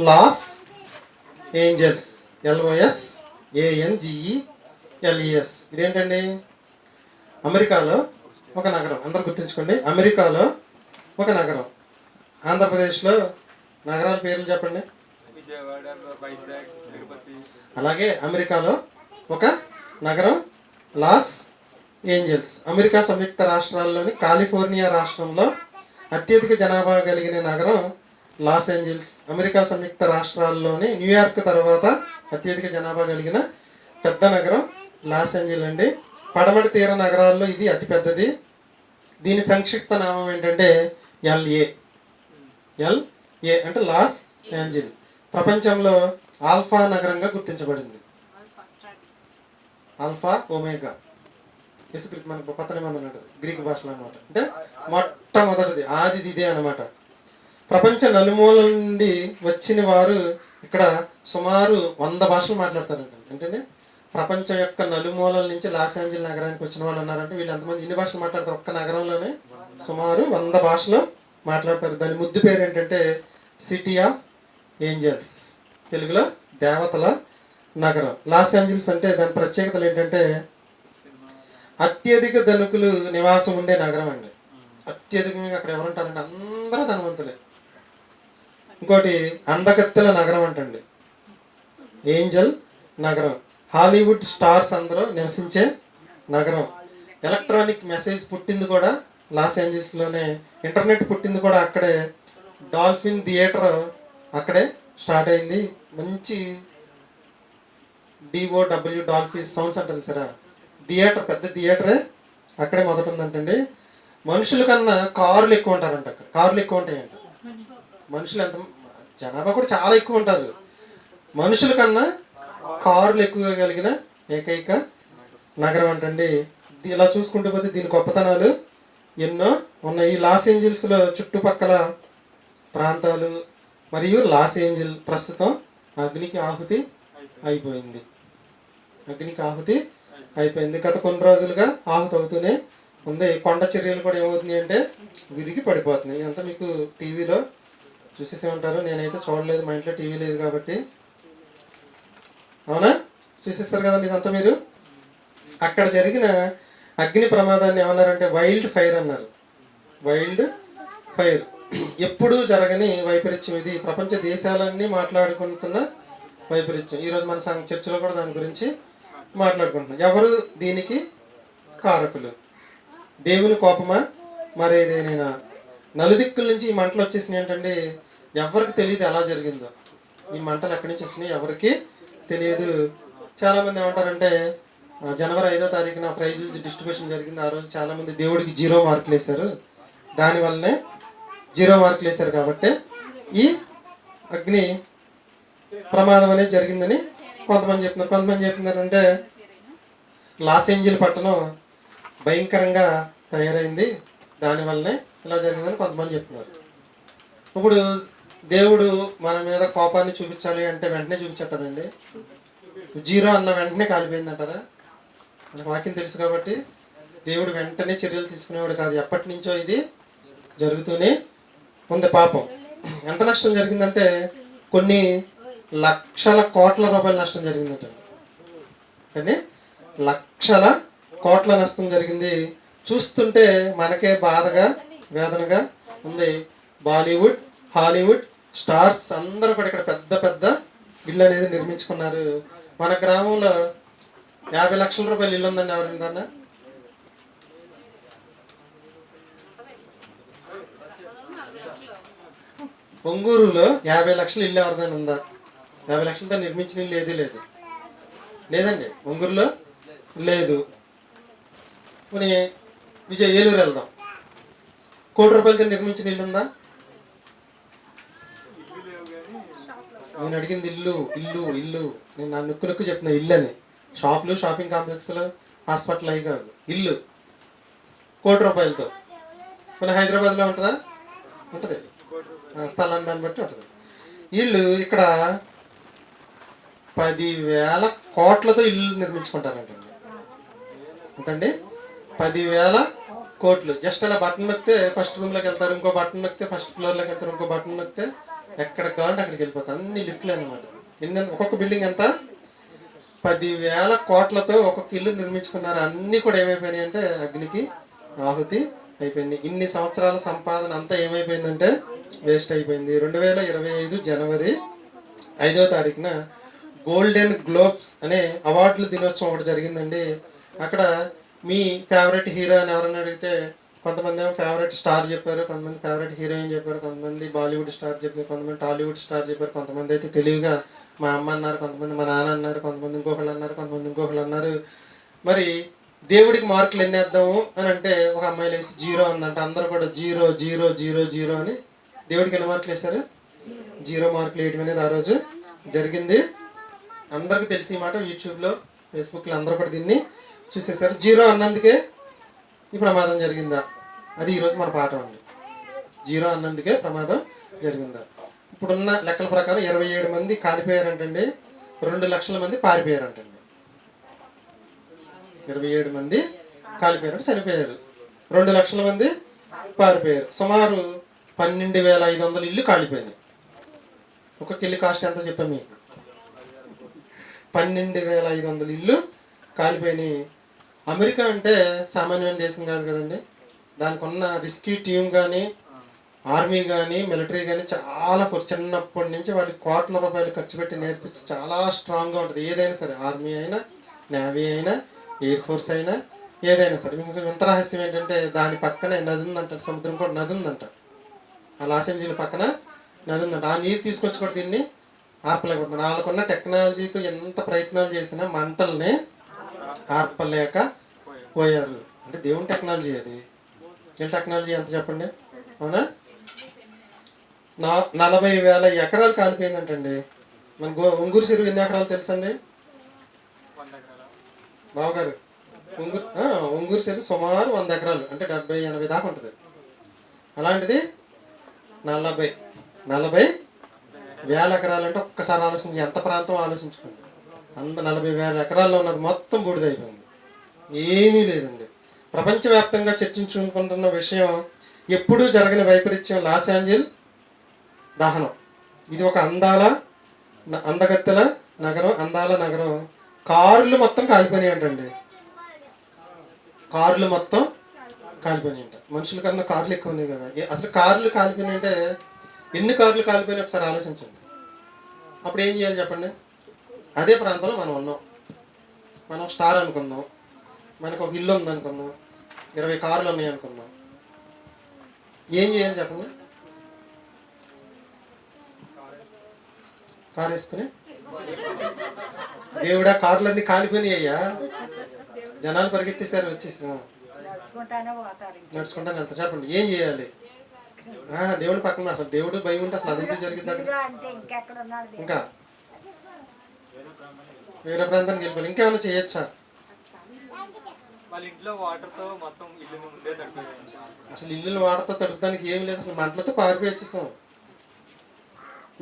Los Angeles, LOSANGELES. ఇదేంటండి? అమెరికాలో ఒక నగరం. అందరు గుర్తుంచుకోండి, అమెరికాలో ఒక నగరం. ఆంధ్రప్రదేశ్లో నగరాల పేర్లు చెప్పండి. అలాగే అమెరికాలో ఒక నగరం లాస్ ఏంజల్స్. అమెరికా సంయుక్త రాష్ట్రాల్లోని కాలిఫోర్నియా రాష్ట్రంలో అత్యధిక జనాభా కలిగిన నగరం లాస్ ఏంజల్స్. అమెరికా సంయుక్త రాష్ట్రాల్లోని న్యూయార్క్ తర్వాత అత్యధిక జనాభా కలిగిన పెద్ద నగరం లాస్ ఏంజల్ అండి. పడమటి తీర నగరాల్లో ఇది అతిపెద్దది. దీని సంక్షిప్త నామం ఏంటంటే LA అంటే లాస్ ఏంజల్. ప్రపంచంలో ఆల్ఫా నగరంగా గుర్తించబడింది. ఆల్ఫా ఒమేగా యేసుక్రీస్తు మనకు కొత్త నిబంధన ఉంటుంది గ్రీక్ భాషలో అనమాట. అంటే మొట్టమొదటిది, ఆదిది ఇదే అనమాట. ప్రపంచ నలుమూల నుండి వచ్చిన వారు ఇక్కడ సుమారు 100 భాషలు మాట్లాడతారంట. ఏంటంటే ప్రపంచం యొక్క నలుమూలల నుంచి లాస్ ఏంజల్ నగరానికి వచ్చిన వాళ్ళు ఉన్నారంటే వీళ్ళు ఎంతమంది ఎన్ని భాషలు మాట్లాడతారు? ఒక్క నగరంలోనే సుమారు 100 భాషలు మాట్లాడతారు. దాని ముద్దు పేరు ఏంటంటే సిటీ ఆఫ్ ఏంజల్స్, తెలుగులో దేవతల నగరం. లాస్ ఏంజల్స్ అంటే దాని ప్రత్యేకతలు ఏంటంటే అత్యధిక ధనికులు నివాసం ఉండే నగరం అండి. అత్యధికంగా అక్కడ ఎవరుంటారంటే అందరూ ధనవంతులే. ఇంకోటి అందగత్తెల నగరం అంటండి, ఏంజల్ నగరం. హాలీవుడ్ స్టార్స్ అందరూ నివసించే నగరం. ఎలక్ట్రానిక్ మెసేజ్ పుట్టింది కూడా లాస్ ఏంజల్స్లోనే. ఇంటర్నెట్ పుట్టింది కూడా అక్కడే. డాల్ఫిన్ థియేటర్ అక్కడే స్టార్ట్ అయింది. మంచి DOW డాల్ఫిన్ సౌండ్స్ అంటారు సరే, థియేటర్, పెద్ద థియేటరే అక్కడే మొదట ఉందంటండి. మనుషుల కన్నా కార్లు ఎక్కువ ఉంటారంట అక్కడ. కార్లు ఎక్కువ ఉంటాయంట. మనుషులు ఎంత, జనాభా కూడా చాలా ఎక్కువ ఉంటారు. మనుషుల కన్నా కార్లు ఎక్కువగా కలిగిన ఏకైక నగరం అంటండి. ఇలా చూసుకుంటూ పోతే దీని గొప్పతనాలు ఎన్నో ఉన్నాయి. లాస్ ఏంజల్స్లో చుట్టుపక్కల ప్రాంతాలు మరియు లాస్ ఏంజల్ ప్రస్తుతం అగ్నికి ఆహుతి అయిపోయింది. గత కొన్ని రోజులుగా ఆహుతి అవుతూనే ఉంది. కొండ చర్యలు కూడా ఏమవుతున్నాయి అంటే విరిగి పడిపోతున్నాయి. ఇదంతా మీకు టీవీలో చూసేసే ఉంటారు. నేనైతే చూడలేదు, మా ఇంట్లో టీవీ లేదు కాబట్టి. అవునా, చూసేస్తారు కదండి ఇదంతా మీరు. అక్కడ జరిగిన అగ్ని ప్రమాదాన్ని ఏమన్నారంటే వైల్డ్ ఫైర్ అన్నారు. వైల్డ్ ఫైర్ ఎప్పుడూ జరగని వైపరీత్యం ఇది. ప్రపంచ దేశాలన్నీ మాట్లాడుకుంటున్న వైపరీత్యం. ఈరోజు మన చర్చలో కూడా దాని గురించి మాట్లాడుకుంటున్నాం. ఎవరు దీనికి కారకులు? దేవుని కోపమా మరేదేనైనా? నలుదిక్కుల నుంచి ఈ మంటలు వచ్చేసినాయి ఏంటండి, ఎవరికి తెలియదు ఎలా జరిగిందో. ఈ మంటలు ఎక్కడి నుంచి వచ్చినాయి ఎవరికి తెలియదు. చాలామంది ఏమంటారంటే జనవరి 5వ తారీఖున ప్రైజుల డిస్ట్రిబ్యూషన్ జరిగింది. ఆ రోజు చాలామంది దేవుడికి 0 మార్కులు వేశారు. దానివల్లనే 0 మార్కులు వేశారు కాబట్టి ఈ అగ్ని ప్రమాదం అనేది జరిగిందని కొంతమంది చెప్తున్నారు. కొంతమంది చెప్తున్నారంటే లాస్ ఏంజల్ పట్టణం భయంకరంగా తయారైంది, దానివల్లనే ఇలా జరిగిందని కొంతమంది చెప్తున్నారు. ఇప్పుడు దేవుడు మన మీద కోపాన్ని చూపించాలి అంటే వెంటనే చూపించేస్తాడండి. 0 అన్న వెంటనే కాలిపోయింది అంటారా? మనకు వాక్యం తెలుసు కాబట్టి దేవుడు వెంటనే చర్యలు తీసుకునేవాడు కాదు. ఎప్పటి నుంచో ఇది జరుగుతూనే ఉంది. పాపం ఎంత నష్టం జరిగిందంటే కొన్ని లక్షల కోట్ల రూపాయల నష్టం జరిగిందంట. కానీ లక్షల కోట్ల నష్టం జరిగింది. చూస్తుంటే మనకే బాధగా వేదనగా ఉంది. బాలీవుడ్, హాలీవుడ్ స్టార్స్ అందరూ కూడా ఇక్కడ పెద్ద పెద్ద ఇల్లు అనేది నిర్మించుకున్నారు. మన గ్రామంలో 50 లక్షల రూపాయల ఇల్లు ఉందండి. ఎవరిందన్నా? ఒంగూరులో 50 లక్షల ఇల్లు ఎవరిదైనా ఉందా? 50 లక్షలతో నిర్మించిన ఇల్లు ఏదీ లేదండి. ఒంగూరులో లేదు. పోనీ ఏలూరు వెళ్దాం, 1 కోటి రూపాయలతో నిర్మించిన ఇల్లు ఉందా? నేను అడిగింది ఇల్లు. నేను నా నొక్కు చెప్పిన ఇల్లు అని. షాపులు, షాపింగ్ కాంప్లెక్స్లు, హాస్పిటల్ అవి కాదు. ఇల్లు 1 కోటి రూపాయలతో. మన హైదరాబాద్లో ఉంటుందా? ఉంటుంది. స్థలాన్ని దాన్ని బట్టి ఉంటుంది. వీళ్ళు ఇక్కడ 10,000 కోట్లతో ఇల్లు నిర్మించుకుంటారంటండి. ఎంతండి? 10,000 కోట్లు. జస్ట్ అలా బటన్ నొక్కితే ఫస్ట్ రూమ్లోకి వెళ్తారు, ఇంకో బటన్ నొక్కితే ఫస్ట్ ఫ్లోర్లోకి వెళ్తారు, ఇంకో బటన్ నొక్కితే ఎక్కడికి కావాలంటే అక్కడికి వెళ్ళిపోతాయి. అన్ని లిఫ్ట్లు అనమాట. ఒక్కొక్క బిల్డింగ్ ఎంత 10,000 కోట్లతో ఒక్కొక్క ఇల్లు నిర్మించుకున్నారు. అన్నీ కూడా ఏమైపోయినాయి అంటే అగ్నికి ఆహుతి అయిపోయింది. ఇన్ని సంవత్సరాల సంపాదన అంతా ఏమైపోయిందంటే వేస్ట్ అయిపోయింది. 2025 జనవరి 5వ తారీఖున గోల్డెన్ గ్లోబ్స్ అనే అవార్డుల దినోత్సవం ఒకటి జరిగిందండి. అక్కడ మీ ఫేవరెట్ హీరో అని ఎవరైనా అడిగితే కొంతమంది ఏమో ఫేవరెట్ స్టార్ చెప్పారు, కొంతమంది ఫేవరెట్ హీరోయిన్ చెప్పారు, కొంతమంది బాలీవుడ్ స్టార్ చెప్పారు, కొంతమంది టాలీవుడ్ స్టార్ చెప్పారు, కొంతమంది అయితే తెలివిగా మా అమ్మ అన్నారు, కొంతమంది మా నాన్న అన్నారు, కొంతమంది ఇంకొకళ్ళు అన్నారు, కొంతమంది ఇంకొకళ్ళు అన్నారు. మరి దేవుడికి మార్కులు ఎన్ని వేద్దాము అని అంటే ఒక అమ్మాయి వేసి 0 అందంట. అందరూ కూడా 0 0 0 0 అని దేవుడికి ఎన్ని మార్కులు వేశారు? 0 మార్కులు వేయడం అనేది ఆ రోజు జరిగింది. అందరికీ తెలిసి మాట యూట్యూబ్లో ఫేస్బుక్లో అందరూ కూడా దీన్ని చూసేసారు. 0 అన్నందుకే ఈ ప్రమాదం జరిగిందా? అది ఈరోజు మన పాఠం అండి. 0 అన్నందుకే ప్రమాదం జరిగిందా? ఇప్పుడున్న లెక్కల ప్రకారం 27 మంది కాలిపోయారంటండి. 2 లక్షల మంది పారిపోయారంటండి. 27 మంది కాలిపోయారంటే చనిపోయారు, 2 లక్షల మంది పారిపోయారు. సుమారు 12,500 ఇల్లు కాలిపోయినాయి. ఒక్కొక్క ఇల్లు కాస్ట్ ఎంతో చెప్పాను మీకు. 12,500 ఇల్లు కాలిపోయినాయి. అమెరికా అంటే సామాన్యమైన దేశం కాదు కదండి. దానికి ఉన్న రెస్క్యూ టీమ్ కానీ, ఆర్మీ కానీ, మిలిటరీ కానీ చాలా చిన్నప్పటి నుంచి వాళ్ళకి కోట్ల రూపాయలు ఖర్చు పెట్టి నేర్పించి చాలా స్ట్రాంగ్గా ఉంటుంది. ఏదైనా సరే, ఆర్మీ అయినా, నేవీ అయినా, ఎయిర్ ఫోర్స్ అయినా, ఏదైనా సరే. మీకు వింత రహస్యం ఏంటంటే దాని పక్కనే నది ఉందంట, సముద్రం కూడా నది ఉందంట. ఆ లాస్ ఏంజల్స్ పక్కన నది ఉందంట. ఆ నీరు తీసుకొచ్చి కూడా దీన్ని ఆర్పలేకపోతుంది. వాళ్ళకున్న టెక్నాలజీతో ఎంత ప్రయత్నాలు చేసినా మంటల్ని ఆర్పలేక పోయారు. అంటే దేవుని టెక్నాలజీ అది. ఏ టెక్నాలజీ ఎంత చెప్పండి, అవునా? 40,000 ఎకరాలు కాలిపోయిందంటండి. మన ఒంగూరు చెరువు ఎన్ని ఎకరాలు తెలుసండి బావగారు? ఒంగూరు చెరువు సుమారు 100 ఎకరాలు, అంటే 70-80 దాకా ఉంటుంది. అలాంటిది 40,000 ఎకరాలు అంటే ఒక్కసారి ఆలోచించి ఎంత ప్రాంతం ఆలోచించుకోండి. 40,000 ఎకరాల్లో ఉన్నది మొత్తం బూడిదైపోయింది. ఏమీ లేదండి. ప్రపంచవ్యాప్తంగా చర్చించుకుంటున్న విషయం, ఎప్పుడూ జరగని వైపరీత్యం లాస్ ఏంజల్స్ దహనం. ఇది ఒక అందగత్తెల నగరం, అందాల నగరం. కార్లు మొత్తం కాలిపోయినాయి అంటండి. కార్లు మొత్తం కాలిపోయినాయి అంట. మనుషుల కన్నా కార్లు ఎక్కువ ఉన్నాయి కదా. అసలు కార్లు కాలిపోయినాయి అంటే ఎన్ని కార్లు కాలిపోయినాయి ఒకసారి ఆలోచించండి. అప్పుడు ఏం చేయాలి చెప్పండి? అదే ప్రాంతంలో మనం ఉన్నాం. మనం స్టార్ అనుకుందాం, మనకు ఒక ఇల్లు ఉంది అనుకుందాం, 20 కార్లు ఉన్నాయి అనుకుందాం. ఏం చేయాలి చెప్పండి? కారు వేసుకుని దేవుడా కార్లన్నీ కాలిపోయినాయ్యా, జనాలు పరిగెత్తేసారు, వచ్చేసి నడుచుకుంటాను వెళ్తా. చెప్పండి ఏం చేయాలి? దేవుడి పక్కన అసలు దేవుడు భయం ఉంటే అసలు అదేంటి జరిగింది అక్కడ? ఇంకా వేరే ప్రాంతానికి వెళ్ళిపోయి ఇంకేమైనా చేయొచ్చా? అసలు ఇల్లు వాటర్తో తడుపుతానికి ఏం లేదు, అసలు మంటలతో పారిపోయి వచ్చేసాం.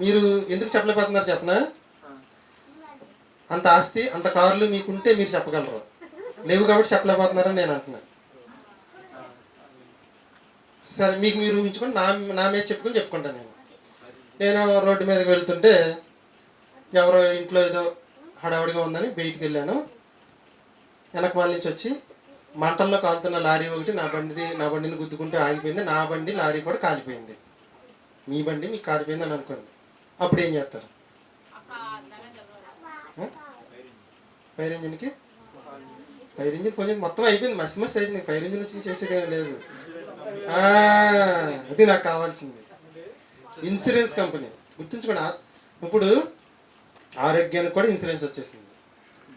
మీరు ఎందుకు చెప్పలేకపోతున్నారు చెప్పనా? అంత ఆస్తి, అంత కార్లు మీకుంటే మీరు చెప్పగలరు, లేవు కాబట్టి చెప్పలేకపోతున్నారని నేను అంటున్నా. సరే, మీకు మీరు ఊహించుకొని నా మీద చెప్పుకుంటాను. నేను రోడ్డు మీదకి వెళ్తుంటే ఎవరో ఇంట్లో ఏదో హడావుడిగా ఉందని బయటికి వెళ్ళాను. వెనక వాళ్ళ నుంచి వచ్చి మంటల్లో కాలుతున్న లారీ ఒకటి నా బండిని గుద్దుకుంటూ ఆగిపోయింది. నా బండి లారీ కూడా కాలిపోయింది. మీ బండి మీకు కాలిపోయింది అని అనుకోండి. అప్పుడు ఏం చేస్తారు? ఫైర్ ఇంజిన్ కొంచెం మొత్తం అయిపోయింది, మసి అయిపోయింది. ఫైర్ ఇంజిన్ వచ్చి చేసేదేమీ లేదు. అది నాకు కావాల్సింది. ఇన్సూరెన్స్ కంపెనీ గుర్తుంచుకోండి. ఇప్పుడు ఆరోగ్యానికి కూడా ఇన్సూరెన్స్ వచ్చేసింది.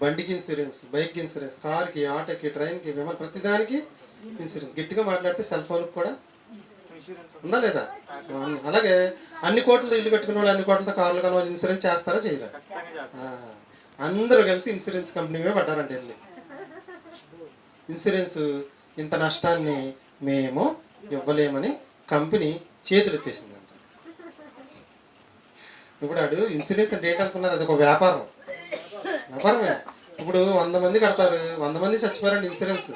బండికి ఇన్సూరెన్స్, బైక్కి ఇన్సూరెన్స్, కార్కి, ఆటోకి, ట్రైన్కి, విమానం, ప్రతిదానికి ఇన్సూరెన్స్. గట్టిగా మాట్లాడితే సెల్ ఫోన్కి కూడా ఉందా లేదా? అలాగే అన్ని కోట్లతో ఇల్లు కట్టుకునే వాళ్ళు, అన్ని కోట్లతో కార్లు కొనే వాళ్ళు ఇన్సూరెన్స్ చేస్తారా చేయరా? అందరూ కలిసి ఇన్సూరెన్స్ కంపెనీ మీద పడ్డారంటే వెళ్ళి, ఇన్సూరెన్స్ ఇంత నష్టాన్ని మేము ఇవ్వలేమని కంపెనీ చేతులు ఎత్తేసిందంట. ఇప్పుడు వాడు ఇన్సూరెన్స్ అంటే ఏంటనుకున్నారు? అది ఒక వ్యాపారమే. ఇప్పుడు 100 మంది కడతారు, 100 మంది చచ్చిపోయారండి ఇన్సూరెన్స్.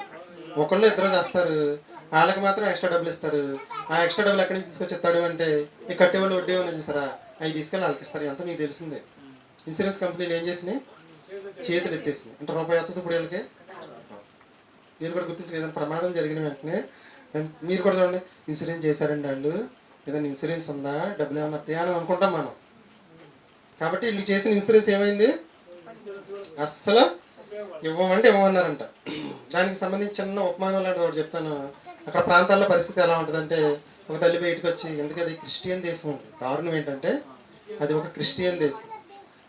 ఒకళ్ళు ఇద్దరు చేస్తారు, వాళ్ళకి మాత్రం ఎక్స్ట్రా డబ్బులు ఇస్తారు. ఆ ఎక్స్ట్రా డబ్బులు ఎక్కడి నుంచి తీసుకొచ్చి ఇస్తాడు అంటే ఈ కట్టేవాళ్ళు వడ్డీ ఏమన్నా చూసారా? అవి తీసుకెళ్ళి వాళ్ళకి ఇస్తారు. ఎంత మీకు తెలిసిందే. ఇన్సూరెన్స్ కంపెనీలు ఏం చేసినాయి? చేతులు ఎత్తేసినాయి. అంటే రూపాయి వస్తుంది ఇప్పుడు వీళ్ళకి. నేను కూడా గుర్తించలేదు. ఏదైనా ప్రమాదం జరిగిన వెంటనే మీరు కూడా చూడండి, ఇన్సూరెన్స్ చేశారండి వాళ్ళు, ఏదైనా ఇన్సూరెన్స్ ఉందా, డబ్బులు ఏమైనా వస్తాయా అని అనుకుంటాం మనం. కాబట్టి వీళ్ళు చేసిన ఇన్సూరెన్స్ ఏమైంది? అస్సలు ఇవ్వమంటే ఇవ్వమన్నారంట. దానికి సంబంధించి చిన్న ఉపమానం లాంటిది ఒకటి చెప్తాను. అక్కడ ప్రాంతాల్లో పరిస్థితి ఎలా ఉంటుందంటే, ఒక తల్లి బయటకు వచ్చి, ఎందుకంటే అది క్రిస్టియన్ దేశం ఉంది. దారుణం ఏంటంటే అది ఒక క్రిస్టియన్ దేశం.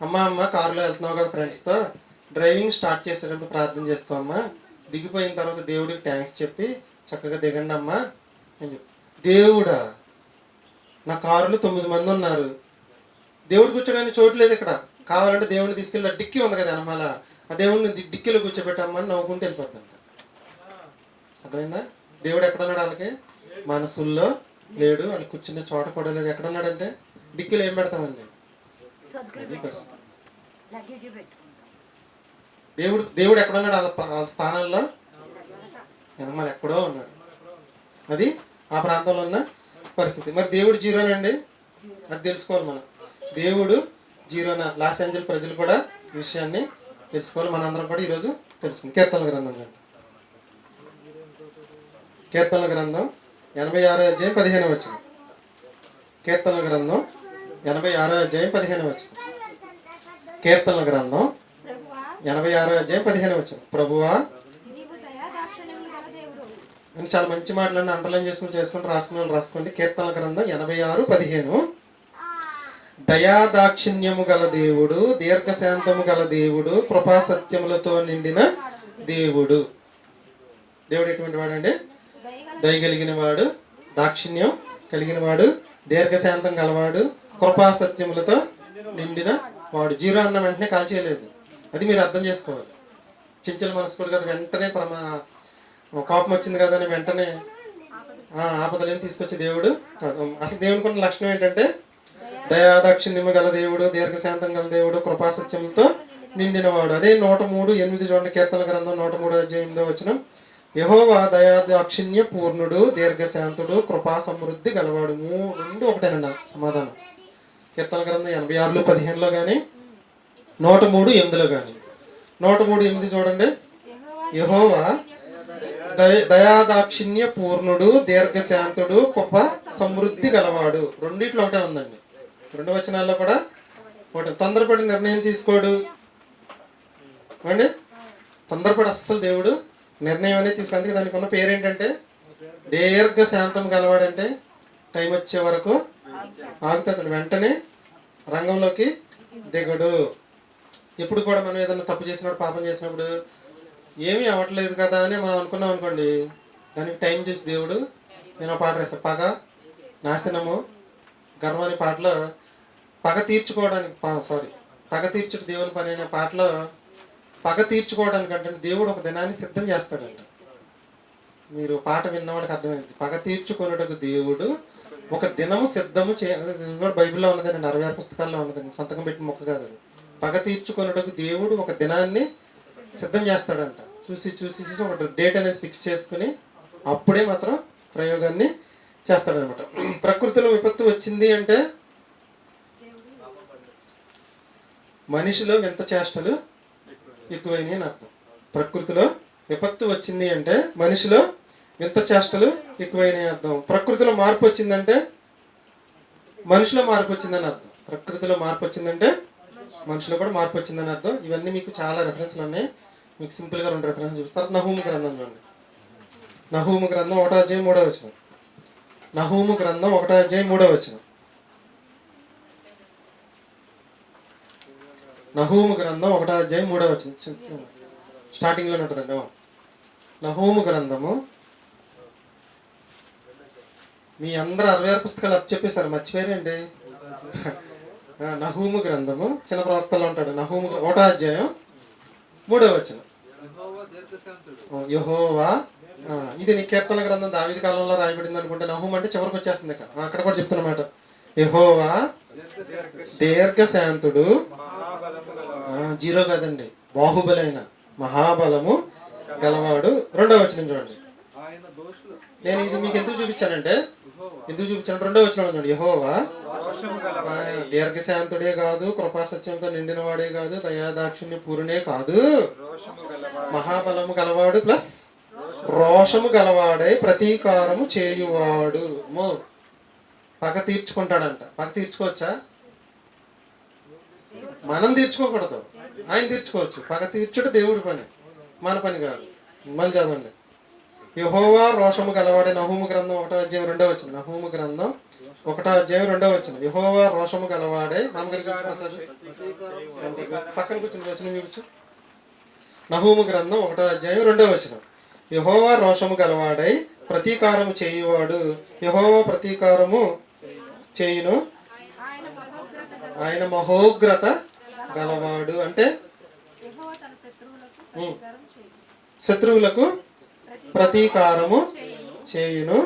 అమ్మ కారులో వెళ్తున్నావు కదా ఫ్రెండ్స్తో, డ్రైవింగ్ స్టార్ట్ చేసేటప్పుడు ప్రార్థన చేసుకో అమ్మా, దిగిపోయిన తర్వాత దేవుడికి థ్యాంక్స్ చెప్పి చక్కగా దిగండి అమ్మా అని చెప్పి. దేవుడా, నా కారులో 9 మంది ఉన్నారు, దేవుడు కూర్చోడానికి చోటు లేదు ఇక్కడ, కావాలంటే దేవుడిని తీసుకెళ్ళి డిక్కీ ఉంది కదా అనమాల, ఆ దేవుడిని డిక్కీలో కూర్చోబెట్టమ్మని నవ్వుకుంటూ వెళ్ళిపోద్దంట. అర్థమైందా? దేవుడు ఎక్కడున్నాడు? వాళ్ళకి మనసుల్లో లేడు, వాళ్ళు కూర్చున్న చోట కూడా లేడు. ఎక్కడున్నాడంటే డిక్కీలో ఏం పెడతామండి? అది పరిస్థితి. దేవుడు ఎక్కడున్నాడు? వాళ్ళ స్థానాల్లో వెనమాల ఎక్కడో ఉన్నాడు. అది ఆ ప్రాంతంలో ఉన్న పరిస్థితి. మరి దేవుడు జీరోనండి, అది తెలుసుకోవాలి మనం. దేవుడు జీరోనా? లాస్ ఏంజల్ ప్రజలు కూడా ఈ విషయాన్ని తెలుసుకోవాలి. మనందరం కూడా ఈరోజు తెలుసుకుంది. కీర్తనల గ్రంథం కండి, కీర్తనల గ్రంథం 86వ అధ్యాయం 15వ వచనం. కీర్తనల గ్రంథం 86వ అధ్యాయం 15వ వచనం. కీర్తనల గ్రంథం 86వ అధ్యాయం 15వ వచనం. ప్రభువా, అని చాలా మంచి మాటలన్నీ అండర్లైన్ చేసుకుని రాసుకున్న వాళ్ళు రాసుకోండి. కీర్తనల గ్రంథం 86:15. దయాదాక్షిణ్యము గల దేవుడు, దీర్ఘశాంతము గల దేవుడు, కృపా సత్యములతో నిండిన దేవుడు. దేవుడు ఎటువంటి వాడండి? దయగలిగిన వాడు, దాక్షిణ్యం కలిగిన వాడు, దీర్ఘశాంతం గలవాడు, కృపా సత్యములతో నిండిన వాడు. జీరో అన్న వెంటనే కాల్ చేయలేదు, అది మీరు అర్థం చేసుకోవాలి. చించల మనసుకోడు కదా, వెంటనే కోపం వచ్చింది కదా అని వెంటనే ఆపదలేని తీసుకొచ్చే దేవుడు కాదు. అసలు దేవునికి ఉన్న లక్షణం ఏంటంటే దయాదాక్షిణ్యము గల దేవుడు, దీర్ఘశాంతం గల దేవుడు, కృపా సత్యములతో నిండినవాడు. అదే 103:8 చూడండి. కీర్తన గ్రంథం 103:8 వచనం. యెహోవా దయాదాక్షిణ్య పూర్ణుడు, దీర్ఘశాంతుడు, కృపా సమృద్ధి గలవాడు. 2 ఒకటేనండి సమాధానం. కీర్తన గ్రంథం 86:15 కానీ 103:8 కానీ. 103:8 చూడండి. యెహోవా దయాదాక్షిణ్య పూర్ణుడు, దీర్ఘశాంతుడు, కృప సమృద్ధి గలవాడు. రెండిట్లో ఒకటే ఉందండి. 2 వచనాల్లో కూడా ఒకటి. తొందరపడి నిర్ణయం తీసుకోడు అండి, తొందరపడి అస్సలు దేవుడు నిర్ణయం అనేది తీసుకుంటే దానికి ఉన్న పేరేంటంటే దీర్ఘశాంతం గలవాడంటే టైం వచ్చే వరకు ఆగుతాడు, వెంటనే రంగంలోకి దిగడు. ఎప్పుడు కూడా మనం ఏదైనా తప్పు చేసినప్పుడు, పాపం చేసినప్పుడు ఏమీ అవ్వట్లేదు కదా అని మనం అనుకున్నాం అనుకోండి, దానికి టైం చూసి దేవుడు, నేను పాట రాస్తాను, పగ నాశనము గర్వం అనే పాటలో పగ తీర్చుకోవడానికి పగ తీర్చుట దేవుని పని అనే పాటలో పగ తీర్చుకోవడానికి అంటే దేవుడు ఒక దినాన్ని సిద్ధం చేస్తాడంట. మీరు పాట విన్నవాడికి అర్థమైంది. పగ తీర్చుకున్నటకు దేవుడు ఒక దినము సిద్ధము కూడా బైబిల్లో ఉన్నదండి, 66 పుస్తకాల్లో ఉన్నదండి, సంతకం పెట్టిన మొక్క కాదు అది. పగ తీర్చుకున్నటకు దేవుడు ఒక దినాన్ని సిద్ధం చేస్తాడంట. చూసి ఒక డేట్ అనేది ఫిక్స్ చేసుకుని అప్పుడే మాత్రం ప్రయోగాన్ని చేస్తాడనమాట. ప్రకృతిలో విపత్తు వచ్చింది అంటే మనిషిలో వింత చేష్టలు ఎక్కువైనాయి అని అర్థం. ప్రకృతిలో విపత్తు వచ్చింది అంటే మనిషిలో వింత చేష్టలు ఎక్కువైనాయి అర్థం. ప్రకృతిలో మార్పు వచ్చిందంటే మనిషిలో మార్పు వచ్చిందని అర్థం. ప్రకృతిలో మార్పు వచ్చిందంటే మనిషిలో కూడా మార్పు వచ్చిందని అర్థం. ఇవన్నీ మీకు చాలా రెఫరెన్స్లు ఉన్నాయి. మీకు సింపుల్గా 2 రెఫరెన్స్ చూపిస్తారు. నహూము గ్రంథం చూడండి. నహూము గ్రంథం 1వ అధ్యాయం 3వ వచనం. నహూము గ్రంథం 1వ అధ్యాయం 3వ వచనం. నహూము గ్రంథం 1వ అధ్యాయం 3వ వచనం స్టార్టింగ్లోనే ఉంటుందండి. నహూము గ్రంథము, మీ అందరూ 66 పుస్తకాలు చెప్పేశారు, మర్చిపోయారండి. నహూము గ్రంథము, చిన్న ప్రవక్తలో ఉంటాడు. నహూము 1వ అధ్యాయం 3వ వచనం. యెహోవా, ఇది నీ కీర్తన గ్రంథం దావీదు కాలంలో రాయబడింది అనుకుంటే. నహూము అంటే చివరికి వచ్చేస్తుంది. అక్కడ కూడా చెప్తున్నమాట. యెహోవా దీర్ఘశాంతుడు, జీరో కాదండి, బాహుబలైన మహాబలము గలవాడు. 2వ వచనం చూడండి. నేను ఇది మీకు ఎందుకు చూపించానంటే ఎందుకు చూపించాడు? రెండో వచనం చూడండి. యెహోవా దీర్ఘశాంతుడే కాదు, కృపాసత్యంతో నిండిన వాడే కాదు, దయాదాక్షిణ్య పూరునే కాదు, మహాబలము గలవాడు ప్లస్ రోషము గలవాడై ప్రతీకారము చేయువాడు. పగ తీర్చుకుంటాడంట. పగ తీర్చుకోవచ్చా? మనం తీర్చుకోకూడదు, ఆయన తీర్చుకోవచ్చు. పగ తీర్చుట దేవుడి పని, మన పని కాదు. మళ్ళీ చదవండి. యెహోవా రోషము గలవాడే. నహూము గ్రంథం 1వ అధ్యాయం 2వ వచనం. నహూము గ్రంథం 1వ అధ్యాయం 2వ వచనం. యెహోవా రోషము గలవాడే. మామగారికి పక్కన కూర్చుని వచనం చూపించు. నహూము గ్రంథం 1వ అధ్యాయం 2వ వచనం. యెహోవా రోషము గలవాడై ప్రతీకారము చేయువాడు. యెహోవా ప్రతీకారము చేయును, ఆయన మహోగ్రత గలవాడు. అంటే శత్రువులకు ప్రతీకారము చేయును,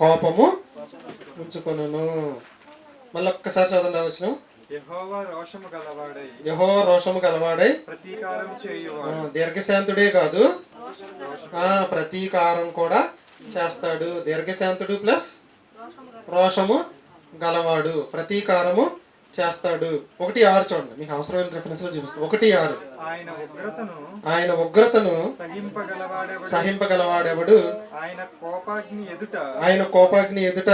కోపము ఉంచుకొనును. మళ్ళీ ఒక్కసారి చదవండి ఆ వచనం. యెహోవా రోషము గలవాడై దీర్ఘశాంతుడే కాదు, ప్రతీకారం కూడా చేస్తాడు. దీర్ఘశాంతుడు ప్లస్ రోషము గలవాడు, ప్రతీకారము చేస్తాడు. 1:6 చూడండి, మీకు అవసరమైన రిఫరెన్స్ లో చూపిస్తాను. 1:6. ఆయన ఉగ్రతను సహింపగలవాడెవడు, ఆయన కోపాగ్ని ఎదుట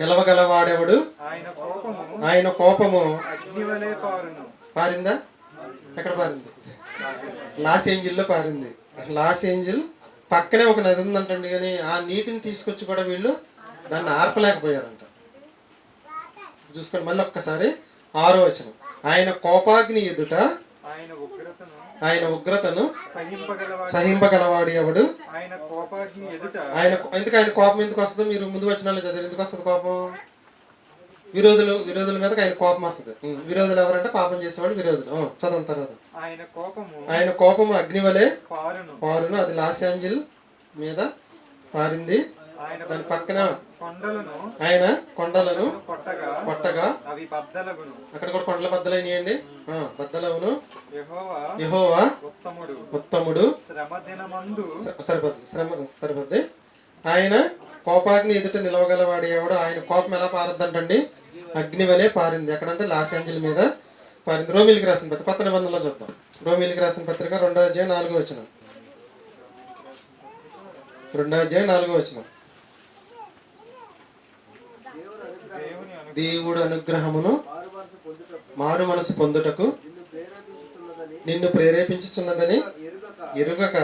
నిలవగలవాడెవడు, ఆయన కోపము పారిందా? ఎక్కడ పారింది? లాస్ ఏంజిల్లో పారింది. లాస్ ఏంజిల్ పక్కనే ఒక నది ఉందంటండి, కానీ ఆ నీటిని తీసుకొచ్చి కూడా వీళ్ళు దాన్ని ఆర్పలేకపోయారంట. చూసుకోండి మళ్ళీ ఒక్కసారి. 6వ వచనం. ఆయన కోపాగ్ని ఎదుట ఆయన ఉగ్రతను సహింపగలవాడు ఎవడు, ఆయన ఎందుకు ఆయన కోపం ఎందుకు వస్తుంది? మీరు ముందు వచనాల్లో చదివారు. ఎందుకు వస్తుంది కోపం? విరోధుల మీదకి ఆయన కోపం వస్తుంది. విరోధులు ఎవరంటే పాపం చేసేవాడు విరోధులు. చదవం తర్వాత. ఆయన కోపము అగ్నివలే పారును, అది లాస్ ఏంజిల్ మీద పారింది. దాని పక్కన ఆయన కొండలను కొట్టగా అక్కడ కూడా కొండల బద్దలైనాయండి. బద్దలవును. యెహోవా ఉత్తముడు, సరిపోద్ది. ఆయన కోపాగ్ని ఎదుట నిలవగలవాడు ఎవడు, ఆయన కోపం ఎలా పారద్దంటండి? అగ్ని వలె పారింది. ఎక్కడంటే లాస్ ఏంజిల్ మీద పారింది. రోమిలికి రాసిన పత్రిక, కొత్త నిబంధనలో చూద్దాం. రోమిలికి రాసిన పత్రిక 2వ అధ్యాయం 4వ వచనం. 2వ అధ్యాయం 4వ వచనం. దేవుడు అనుగ్రహమును మారు మనసు పొందుటకు నిన్ను ప్రేరేపించుచున్నదని ఎరుగక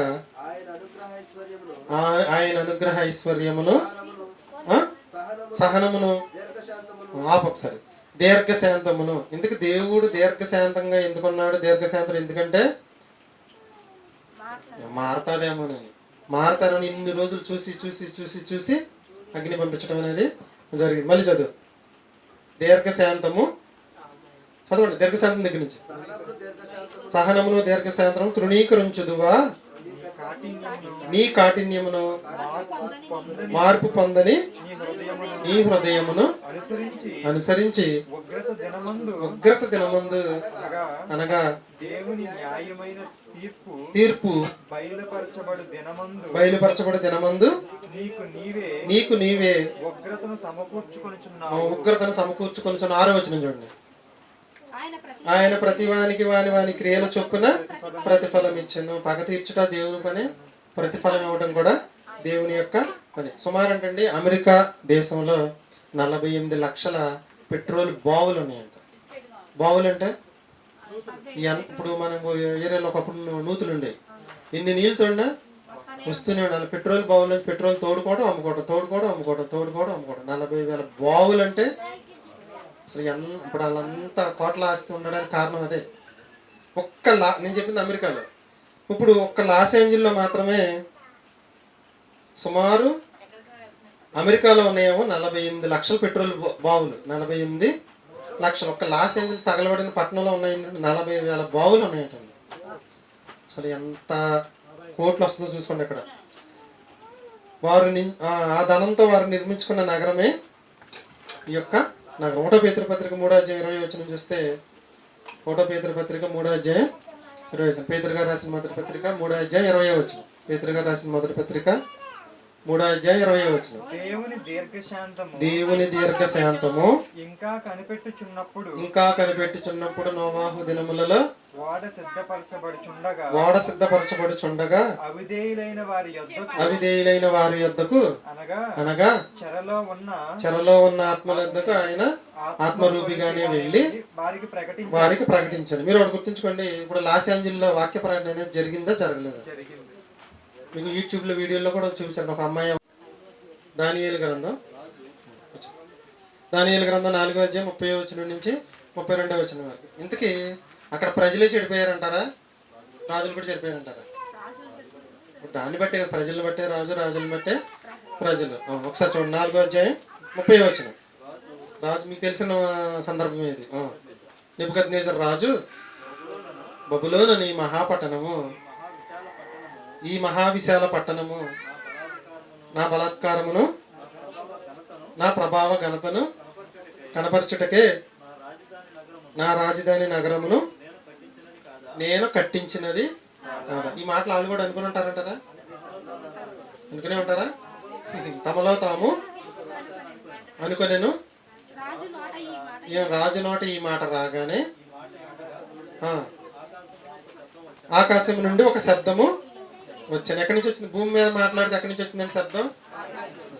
ఆయన అనుగ్రహ ఐశ్వర్యమును సహనమును ఒకసారి దీర్ఘశాంతమును. ఎందుకు దేవుడు దీర్ఘశాంతంగా ఎందుకున్నాడు? దీర్ఘశాంతం ఎందుకంటే మారతాడేమోనని, మారతారని ఇన్ని రోజులు చూసి చూసి చూసి చూసి అగ్ని పంపించడం అనేది జరిగింది. మళ్ళీ చదువు. దీర్ఘశాంతము చదవండి. దీర్ఘశాంతం దగ్గర నుంచి. సహనమును దీర్ఘశాంతము తృణీకరించుదువా, నీ కాఠిన్యమును మార్పు పొందని నీ హృదయమును అనుసరించి ఉగ్రత దినమందు అనగా తీర్పు బయలుపరచబడు దినమందు నీకు నీవే ఉగ్రతను సమకూర్చుకొనుచున్న. 6వ వచనం చూడండి. ఆయన ప్రతివానికి వాని క్రియల చొప్పున ప్రతిఫలం ఇచ్చాను. పగ తీర్చుట దేవుని పని, ప్రతిఫలం ఇవ్వడం కూడా దేవుని యొక్క పని. సుమారు అంటే అమెరికా దేశంలో 48 లక్షల పెట్రోల్ బావులు ఉన్నాయంట. బావులు అంటే ఇప్పుడు మనం ఏరియాలో ఒకప్పుడు నూతులు ఉండే, ఇన్ని నీళ్ళు తోడినా వస్తూనే ఉండాలి. పెట్రోల్ బావులు నుంచి పెట్రోల్ తోడుకోవడం అమ్ముకోవడం, 40,000 బావులు అంటే అసలు ఇప్పుడు వాళ్ళంతా కోట్ల ఆస్తి ఉండడానికి కారణం అదే. నేను చెప్పింది అమెరికాలో. ఇప్పుడు ఒక్క లాస్ ఏంజిల్లో మాత్రమే సుమారు అమెరికాలో ఉన్నాయేమో 48 లక్షల పెట్రోల్ బావులు. 48 లక్షలు. ఒక్క లాస్ ఏంజిల్ తగలబడిన పట్టణంలో ఉన్నాయి 40,000 బావులు ఉన్నాయంటండి. అసలు ఎంత కోట్లు వస్తుందో చూసుకోండి. అక్కడ వారు ఆ ధనంతో వారు నిర్మించుకున్న నగరమే ఈ యొక్క నగరం. 1వ పేతురు పత్రిక 3వ అధ్యాయం 20వ వచనం చూస్తే, 1వ పేతురు పత్రిక 3వ అధ్యాయం 20వ వచనం. పేతురు గారు రాసిన మొదటి పత్రిక 3వ అధ్యాయం 20వ వచనం. పేతురు గారు రాసిన మొదటి పత్రిక 3వ అధ్యాయం 20వ వచనం. దేవుని దీర్ఘశాంతము ఇంకా కనిపెట్టుచున్నప్పుడు నోవాహు దినములలో ఓడ సిద్ధపరచబడుచుండగా అవిధేయులైన వారి యొద్దకు అనగా చెరలో ఉన్న ఆత్మల యొద్దకు ఆయన ఆత్మరూపిగానే వెళ్ళి వారికి ప్రకటించారు. మీరు ఒకటి గుర్తుంచుకోండి, ఇప్పుడు లాస్ ఏంజల్స్లో వాక్య ప్రకటన అనేది జరిగిందా జరగలేదా? మీకు యూట్యూబ్లో వీడియోలో కూడా చూపించారు. ఒక అమ్మాయి దానియేలు గ్రంథం 4వ అధ్యాయం 30వ వచనం నుంచి 32వ వచనం వరకు. ఇంతకీ అక్కడ ప్రజలే చెడిపోయారంటారా, రాజులు కూడా చెడిపోయారంటారా? ఇప్పుడు దాన్ని బట్టే ప్రజలను బట్టే రాజు, రాజులను బట్టే ప్రజలు. ఒకసారి చూడండి 4వ అధ్యాయం 30వ వచనం. రాజు మీకు తెలిసిన సందర్భం ఇది. నెబుకద్నెజర్ రాజు బబులోను ఈ మహావిశాల పట్టణము నా బలాత్కారమును నా ప్రభావ ఘనతను కనపరచుటకే నా రాజధాని నగరమును నేను కట్టించినది కాదా? ఈ మాటలు వాళ్ళు కూడా అనుకుని ఉంటారంటారా? అనుకునే ఉంటారా? తమలో తాము అనుకునేను. రాజు నోట ఈ మాట రాగానే ఆకాశం నుండి ఒక శబ్దము వచ్చాను. ఎక్కడి నుంచి వచ్చింది? భూమి మీద మాట్లాడితే ఎక్కడి నుంచి వచ్చిందని శబ్దం.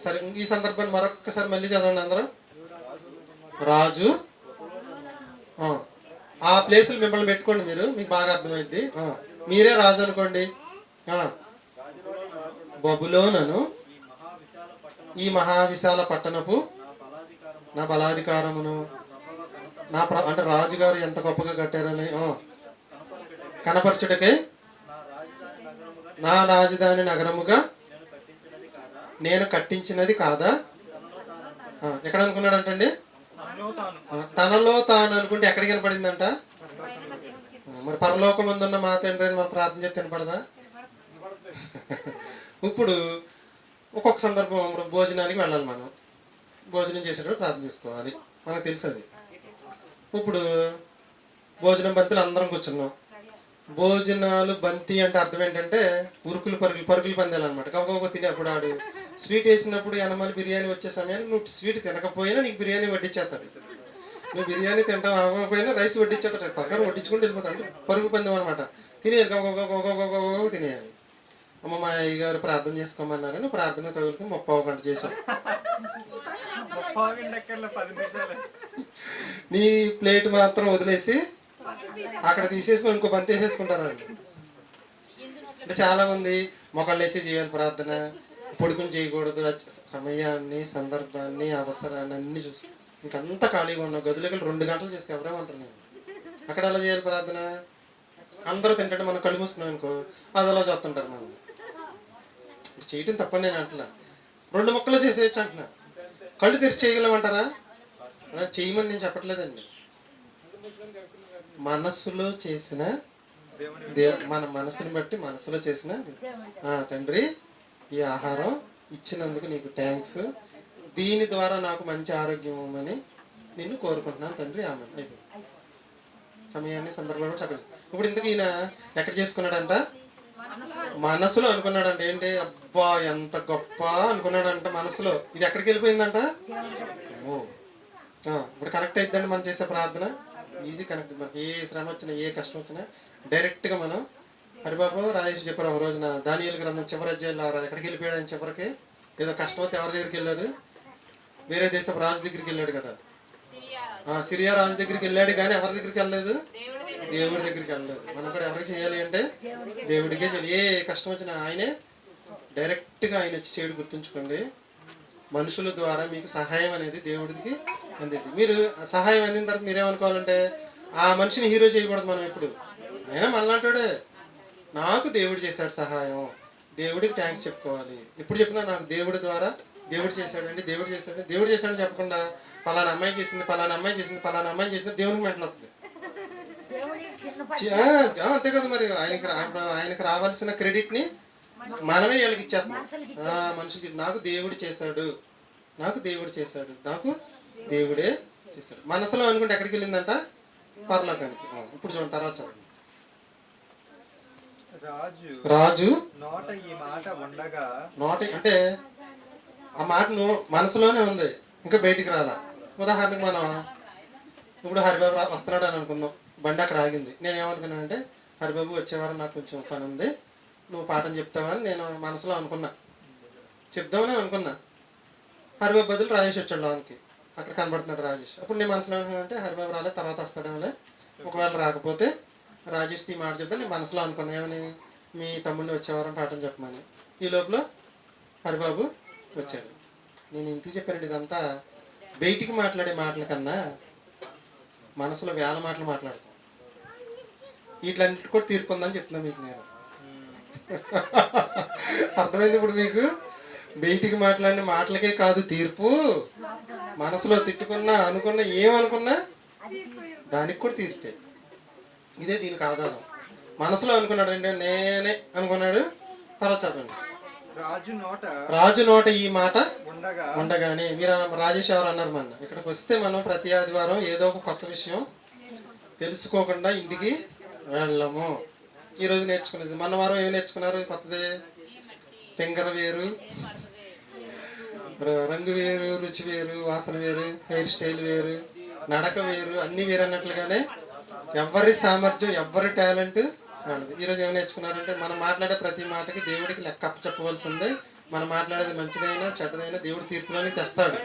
సరే, ఈ సందర్భాన్ని మరొక్కసారి మళ్ళీ చదవండి అందరూ. రాజు ఆ ప్లేసులు మిమ్మల్ని పెట్టుకోండి, మీకు బాగా అర్థమైంది. మీరే రాజు అనుకోండి. బబులోనను ఈ మహావిశాల పట్టణపు నా బలాధికారమును అంటే రాజుగారు ఎంత గొప్పగా కట్టారని కనపరచుటకే నా రాజధాని నగరముగా నేను కట్టించినది కాదా? ఎక్కడ అనుకున్నాడంటండి? తనలో తాను అనుకుంటే ఎక్కడికి వినపడిందంట? మరి పరలోకం ముందున్న మా తండ్రి అని మనం ప్రార్థన చేస్తే వినపడదా? ఇప్పుడు ఒక్కొక్క సందర్భం భోజనానికి వెళ్ళాలి, మనం భోజనం చేసేటప్పుడు ప్రార్థన చేసుకోవాలి, మనకు తెలుసు అది. ఇప్పుడు భోజనం బంతులు అందరం కూర్చున్నాం. భోజనాలు బంతి అంటే అర్థం ఏంటంటే ఉరుకులు పరుగులు పందాలు అనమాట. కాకపోతే తినేప్పుడు ఆడు స్వీట్ వేసినప్పుడు ఎనమల బిర్యానీ వచ్చే సమయానికి నువ్వు స్వీట్ తినకపోయినా నీకు బిర్యానీ వడ్డించేస్తాడు. నువ్వు బిర్యానీ తింటాం అవ్వకపోయినా రైస్ వడ్డించేస్తాడు. ప్రకారం వడ్డించుకుంటూ వెళ్ళిపోతాడు. అంటే పరుగు పందెం అనమాట. తినేయాలి, తినేయాలి. అమ్మ మా అయ్యగారు ప్రార్థన చేసుకోమన్నారని ప్రార్థన తగులుకి 30 గంట చేశాం. నీ ప్లేట్ మాత్రం వదిలేసి అక్కడ తీసేసుకొని ఇంకో బంతి వేసేసుకుంటారండి. అంటే చాలా మంది మొక్కలు వేసి చేయాలి ప్రార్థన, పొడుకుని చేయకూడదు. సమయాన్ని, సందర్భాన్ని, అవసరాన్ని అన్ని చూసి ఇంకంతా ఖాళీగా ఉన్నావు. గదులకి 2 గంటలు చేసుకో ఎవరేమంటారు నేను. అక్కడ ఎలా చేయాలి ప్రార్థన? అందరూ తింటే మనం కళ్ళు మూసుకున్నాం అనుకో, అది అలా చూస్తుంటారు. మనం చేయటం తప్పని నేను అంటున్నా, 2 ముక్కలు చేసేయచ్చు అంటున్నా. కళ్ళు తెరిచి చేయగలమంటారా? చేయమని నేను చెప్పట్లేదండి. మనస్సులో చేసిన మన మనసుని బట్టి మనసులో చేసిన తండ్రి ఈ ఆహారం ఇచ్చినందుకు నీకు థ్యాంక్స్, దీని ద్వారా నాకు మంచి ఆరోగ్యం ఇవ్వమని నిన్ను కోరుకుంటున్నాను తండ్రి. ఆమె అయిపోయింది. సమయాన్ని సందర్భంలో చక్కగా. ఇప్పుడు ఇంతకీ ఈయన ఎక్కడ చేసుకున్నాడంట? మనసులో అనుకున్నాడంట. ఏంటి? అబ్బా ఎంత గొప్ప అనుకున్నాడంట మనసులో. ఇది ఎక్కడికి వెళ్ళిపోయిందంట? ఇప్పుడు కనెక్ట్ అయిద్దండి మనం చేసే ప్రార్థన. Easy connect. మనకి ఏ శ్రమ వచ్చినా, ఏ కష్టం వచ్చినా డైరెక్ట్గా మనం హరిబాబు రాజేష్ చెప్పారు ఒక రోజున దానియేలు గ్రంథం చివరి అధ్యాయంలో ఎక్కడికి వెళ్ళిపోయాడు ఆయన? చివరికి ఏదో కష్టం వస్తే ఎవరి దగ్గరికి వెళ్ళాడు? వేరే దేశపు రాజు దగ్గరికి వెళ్ళాడు కదా. సిరియా రాజు దగ్గరికి వెళ్ళాడు, కానీ ఎవరి దగ్గరికి వెళ్ళలేదు? దేవుడి దగ్గరికి వెళ్ళలేదు. మనం కూడా ఎవరికి చేయాలి అంటే దేవుడికే చేయాలి. ఏ కష్టం వచ్చినా ఆయనే డైరెక్ట్గా ఆయన వచ్చి చేయడు. గుర్తుంచుకోండి, మనుషుల ద్వారా మీకు సహాయం అనేది దేవుడికి అందింది. మీరు సహాయం అందిన తర్వాత మీరేమనుకోవాలంటే ఆ మనిషిని హీరో చేయకూడదు. మనం ఎప్పుడు అయినా మనలాంటాడే నాకు దేవుడు చేశాడు సహాయం, దేవుడికి థ్యాంక్స్ చెప్పుకోవాలి. ఇప్పుడు చెప్పినా నాకు దేవుడి ద్వారా దేవుడు చేశాడండి, దేవుడు చేశాడని చెప్పకుండా పలానా అమ్మాయి చేసింది, పలానా అమ్మాయి చేసింది, పలానా అమ్మాయి చేసింది, దేవుడికి మెంటల్ వస్తుంది. అంతే కదా. మరి ఆయనకి రావాల్సిన క్రెడిట్ ని మనమే వీళ్ళకి ఇచ్చేస్తాం. మనిషికి నాకు దేవుడు చేశాడు, నాకు దేవుడు చేశాడు, నాకు దేవుడే చేశాడు. మనసులో అనుకుంటే ఎక్కడికి వెళ్ళిందంట? పరలోకానికి. ఇప్పుడు చూడండి తర్వాత చదువు. రాజు నోట అంటే ఆ మాట మనసులోనే ఉంది, ఇంకా బయటికి రాలా. ఉదాహరణకు మనం ఇప్పుడు హరిబాబు వస్తున్నాడు అని అనుకుందాం, బండి అక్కడ ఆగింది. నేను ఏమనుకున్నానంటే హరిబాబు వచ్చేవారం నాకు కొంచెం పని ఉంది, నువ్వు పాఠం చెప్తావని నేను మనసులో అనుకున్నా, చెప్దామని అనుకున్నా. హరిబాబు బదులు రాజేష్ వచ్చాడు లోనికి, అక్కడ కనబడుతున్నాడు రాజేష్. అప్పుడు నేను మనసులో అనుకున్నానంటే హరిబాబు రాలే, తర్వాత వస్తాడేమోలే, ఒకవేళ రాకపోతే రాజేష్కి ఈ మాట చెప్తే నేను మనసులో అనుకున్నా, ఏమని, మీ తమ్ముడిని వచ్చేవారం పాఠం చెప్పమని. ఈ లోపల హరిబాబు వచ్చాడు. నేను ఇంటికి చెప్పానండి, ఇదంతా బయటికి మాట్లాడే మాటల కన్నా మనసులో వేల మాటలు మాట్లాడతాం. వీటిలన్నిటి కూడా తీర్పు ఉందని చెప్తున్నా మీకు నేను. అర్థమైంది ఇప్పుడు మీకు? బయటికి మాట్లాడిన మాటలకే కాదు తీర్పు, మనసులో తిట్టుకున్నా అనుకున్నా ఏమనుకున్నా దానికి కూడా తీర్పే. ఇదే దీనికి ఆధారం. మనసులో అనుకున్నాడు అంటే నేనే అనుకున్నాడు. తర్వాత చదవండి. రాజు నోట ఈ మాట ఉండగానే, మీరు రాజేష్ ఎవరు అన్నారు మన ఇక్కడికి వస్తే మనం ప్రతి ఆదివారం ఏదో ఒక కొత్త విషయం తెలుసుకోకుండా ఇంటికి వెళ్ళము. ఈరోజు నేర్చుకునేది, మన వారం ఏమి నేర్చుకున్నారు కొత్తది? ఫింగర్ వేరు, రంగు వేరు, రుచి వేరు, వాసన వేరు, హెయిర్ స్టైల్ వేరు, నడక వేరు, అన్ని వేరు అన్నట్లుగానే ఎవరి సామర్థ్యం, ఎవరి టాలెంట్ వాళ్ళది. ఈరోజు ఏమి నేర్చుకున్నారంటే మనం మాట్లాడే ప్రతి మాటకి దేవుడికి లెక్క చెప్పవలసి ఉంది. మనం మాట్లాడేది మంచిదైనా చెడ్డదైనా దేవుడు తీర్పులోని తెస్తాడు.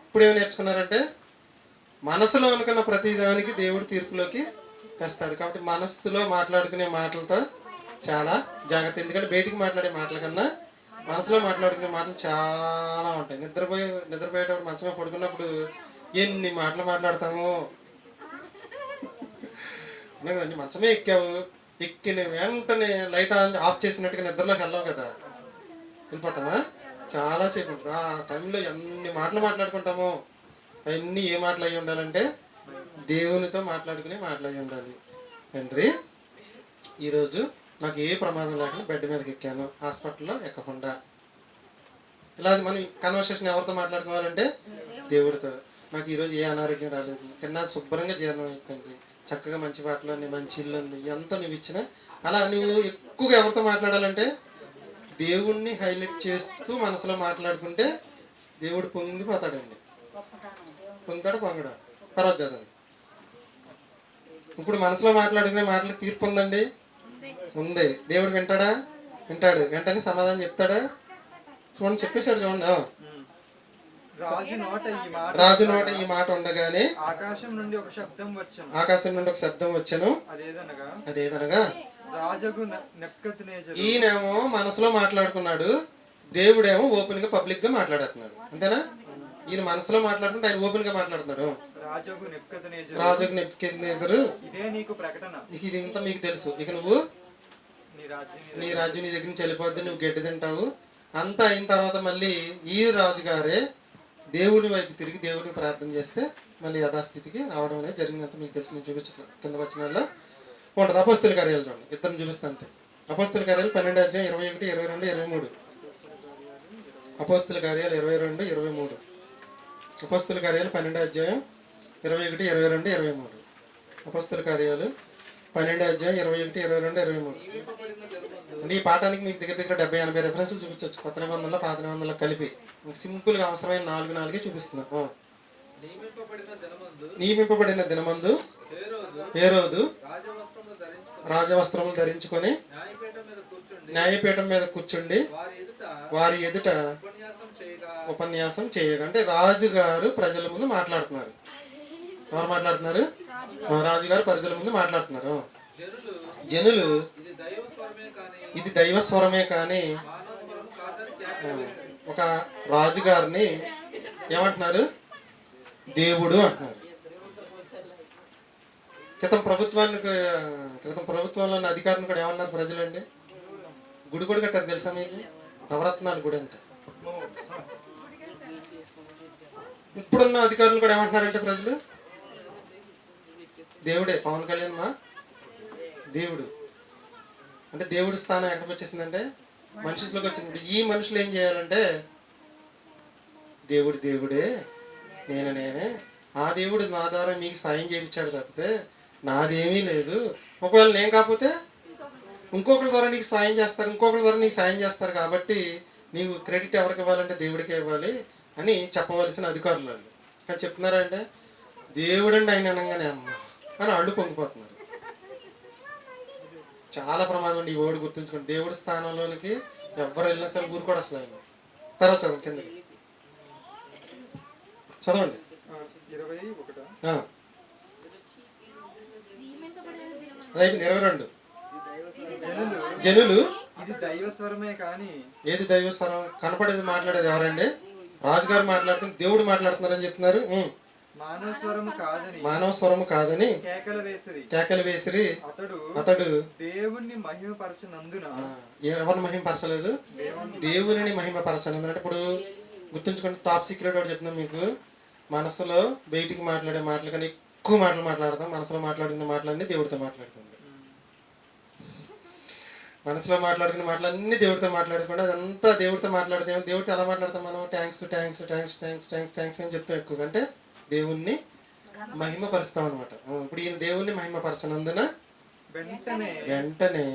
ఇప్పుడు ఏమి నేర్చుకున్నారంటే మనసులో అనుకున్న ప్రతి దానికి దేవుడు తీర్పులోకి తెస్తాడు. కాబట్టి మనస్సులో మాట్లాడుకునే మాటలతో చాలా జాగ్రత్త. ఎందుకంటే బయటికి మాట్లాడే మాటల కన్నా మనసులో మాట్లాడుకునే మాటలు చాలా ఉంటాయి. నిద్రపోయేటప్పుడు మంచంలో పడుకున్నప్పుడు ఎన్ని మాటలు మాట్లాడతాము. మంచమే ఎక్కావు, ఎక్కిన వెంటనే లైట్ ఆఫ్ చేసినట్టుగా నిద్రలోకి వెళ్ళావు కదా, వెళ్ళిపోతామా? చాలాసేపు ఉంటుంది. ఆ టైంలో ఎన్ని మాటలు మాట్లాడుకుంటామో అవన్నీ ఏ మాటలు అయి ఉండాలంటే దేవునితో మాట్లాడుకునే మాటలు అయి ఉండాలి. తండ్రి, ఈరోజు నాకు ఏ ప్రమాదం లేకుండా బెడ్ మీదకి ఎక్కాను, హాస్పిటల్లో ఎక్కకుండా. ఇలా మనం కన్వర్సేషన్ ఎవరితో మాట్లాడుకోవాలంటే దేవుడితో. నాకు ఈరోజు ఏ అనారోగ్యం రాలేదు, తిన్నా శుభ్రంగా జీర్ణం అవుతుంది, చక్కగా మంచి పాటలు ఉంది, మంచి ఇల్లు ఉంది, ఎంత నువ్వు ఇచ్చినా. అలా నువ్వు ఎక్కువగా ఎవరితో మాట్లాడాలంటే దేవుణ్ణి హైలైట్ చేస్తూ మనసులో మాట్లాడుకుంటే దేవుడు పొంగిపోతాడండి. పొందుతాడు, పొంగడా. తర్వాత చదవండి. ఇప్పుడు మనసులో మాట్లాడుకునే మాటలకు తీర్పు ఉందండి, ఉంది. దేవుడు వింటాడా? వింటాడు. వెంటనే సమాధానం చెప్తాడా? చూడండి, చెప్పేశాడు. చూడండి, రాజు నోట ఈ మాట ఉండగానే ఆకాశం నుండి ఒక శబ్దం వచ్చెను. అదేదనగా ఈయనేమో మనసులో మాట్లాడుకున్నాడు, దేవుడేమో ఓపెన్ గా పబ్లిక్ గా మాట్లాడుతున్నాడు. అంతేనా? ఈయన మనసులో మాట్లాడుకుంటే ఆయన ఓపెన్ గా మాట్లాడుతున్నాడు. రాజుకు నెబుకద్నెజరు, ఇది ఇంత మీకు తెలుసు, ఇక నువ్వు నీ రాజ్యం నీ దగ్గర నుంచి వెళ్ళిపోద్ది, నువ్వు గడ్డి తింటావు. అంతా అయిన తర్వాత మళ్ళీ ఈ రాజుగారే దేవుడి వైపు తిరిగి దేవుడిని ప్రార్థన చేస్తే మళ్ళీ యథాస్థితికి రావడం అనేది జరిగిందంత మీకు తెలిసి. నేను చూపించ కింద వచనాల్లో ఉంటుంది. అపోస్తుల కార్యాలు చూడండి, ఇద్దరిని చూపిస్తే అంతే. అపోస్తుల కార్యాలు 12 అధ్యాయం 21, 22, 23. అపోస్తుల కార్యాలు 22, 23. అపోస్తుల కార్యాలు 12 అధ్యాయం 21, 22, 23. అపోస్తుల కార్యాలు 12 అధ్యాయం 21, 22, 23. అంటే ఈ పాఠానికి మీకు దగ్గర 70-80 రెఫరెన్స్లు చూపించవచ్చు, కొత్త నిబంధనలో పాత నిబంధనలో కలిపి. సింపుల్గా అవసరమైన 4 చూపిస్తున్నా. నియమింపబడిన దినమందు హేరోదు రాజవస్త్రములు ధరించుకొని న్యాయపీఠం మీద కూర్చుండి వారి ఎదుట ఉపన్యాసం చేయగా. అంటే రాజుగారు ప్రజల ముందు మాట్లాడుతున్నారు. ఎవరు మాట్లాడుతున్నారు? రాజుగారు ప్రజల ముందు మాట్లాడుతున్నారు. జనులు ఇది దైవ స్వరమే కానీ ఒక రాజుగారిని ఏమంటున్నారు? దేవుడు అంటున్నారు. క్రితం ప్రభుత్వంలోని అధికారులు కూడా ఏమన్నారు ప్రజలండి? గుడి కూడా కట్టారు తెలుసా మీకు? నవరత్నాలు గుడి అంటే. ఇప్పుడున్న అధికారులు కూడా ఏమంటున్నారంటే ప్రజలు దేవుడే. పవన్ కళ్యాణ్ మా దేవుడు అంటే దేవుడి స్థానం ఎక్కడికి వచ్చేసిందంటే మనుషులకు వచ్చింది. ఈ మనుషులు ఏం చేయాలంటే దేవుడే, నేనే, ఆ దేవుడు నా ద్వారా మీకు సాయం చేయించాడు తప్పితే నాదేమీ లేదు. ఒకవేళ నేను కాకపోతే ఇంకొకరి ద్వారా నీకు సాయం చేస్తారు, ఇంకొకరి ద్వారా నీకు సాయం చేస్తారు. కాబట్టి నీవు క్రెడిట్ ఎవరికి ఇవ్వాలంటే దేవుడికే ఇవ్వాలి అని చెప్పవలసిన అధికారులు వాళ్ళు. కానీ చెప్తున్నారా అంటే దేవుడండి ఆయన అనగానే అమ్మ అని అళ్ళు పొంగిపోతున్నారు. చాలా ప్రమాదం అండి ఈ ఓడి గుర్తుంచుకోండి. దేవుడి స్థానంలోనికి ఎవరు వెళ్ళినా సరే ఊరుకోడు అసలు ఆయన. తర్వాత చదవండి కిందకి చదవండి. 22 జనులు ఇది దైవస్వరమే కానీ ఏది దైవస్వరం? కనపడేది మాట్లాడేది ఎవరండి? రాజుగారు మాట్లాడుతున్నారు, దేవుడు మాట్లాడుతున్నారని చెప్తున్నారు. మానవ స్వరము కాదని కేకలు వేసిరి. అతడు దేవుణ్ణి మహిమపరచనందున ఎవరిని మహిమపరచలేదు? దేవుని మహిమపరచనందున. అంటే ఇప్పుడు గుర్తుంచుకోండి, టాప్ సీక్రెట్ ఒకటి చెప్తున్నాం మీకు. మనసులో బయటికి మాట్లాడే మాటలు కానీ ఎక్కువ మాటలు మాట్లాడతాం. మనసులో మాట్లాడిన మాటలన్నీ దేవుడితో మాట్లాడుకోండి. మనసులో మాట్లాడుకునే మాటలన్నీ దేవుడితో మాట్లాడుకోండి. అదంతా దేవుడితో మాట్లాడితే దేవుడితో ఎలా మాట్లాడతాం మనం? Thanks thanks thanks thanks thanks thanks అని చెప్తాం ఎక్కువ. అంటే దేవుణ్ణి మహిమపరుస్తాం అనమాట. ఇప్పుడు ఈయన దేవుణ్ణి మహిమపరచనందున వెంటనే వెంటనే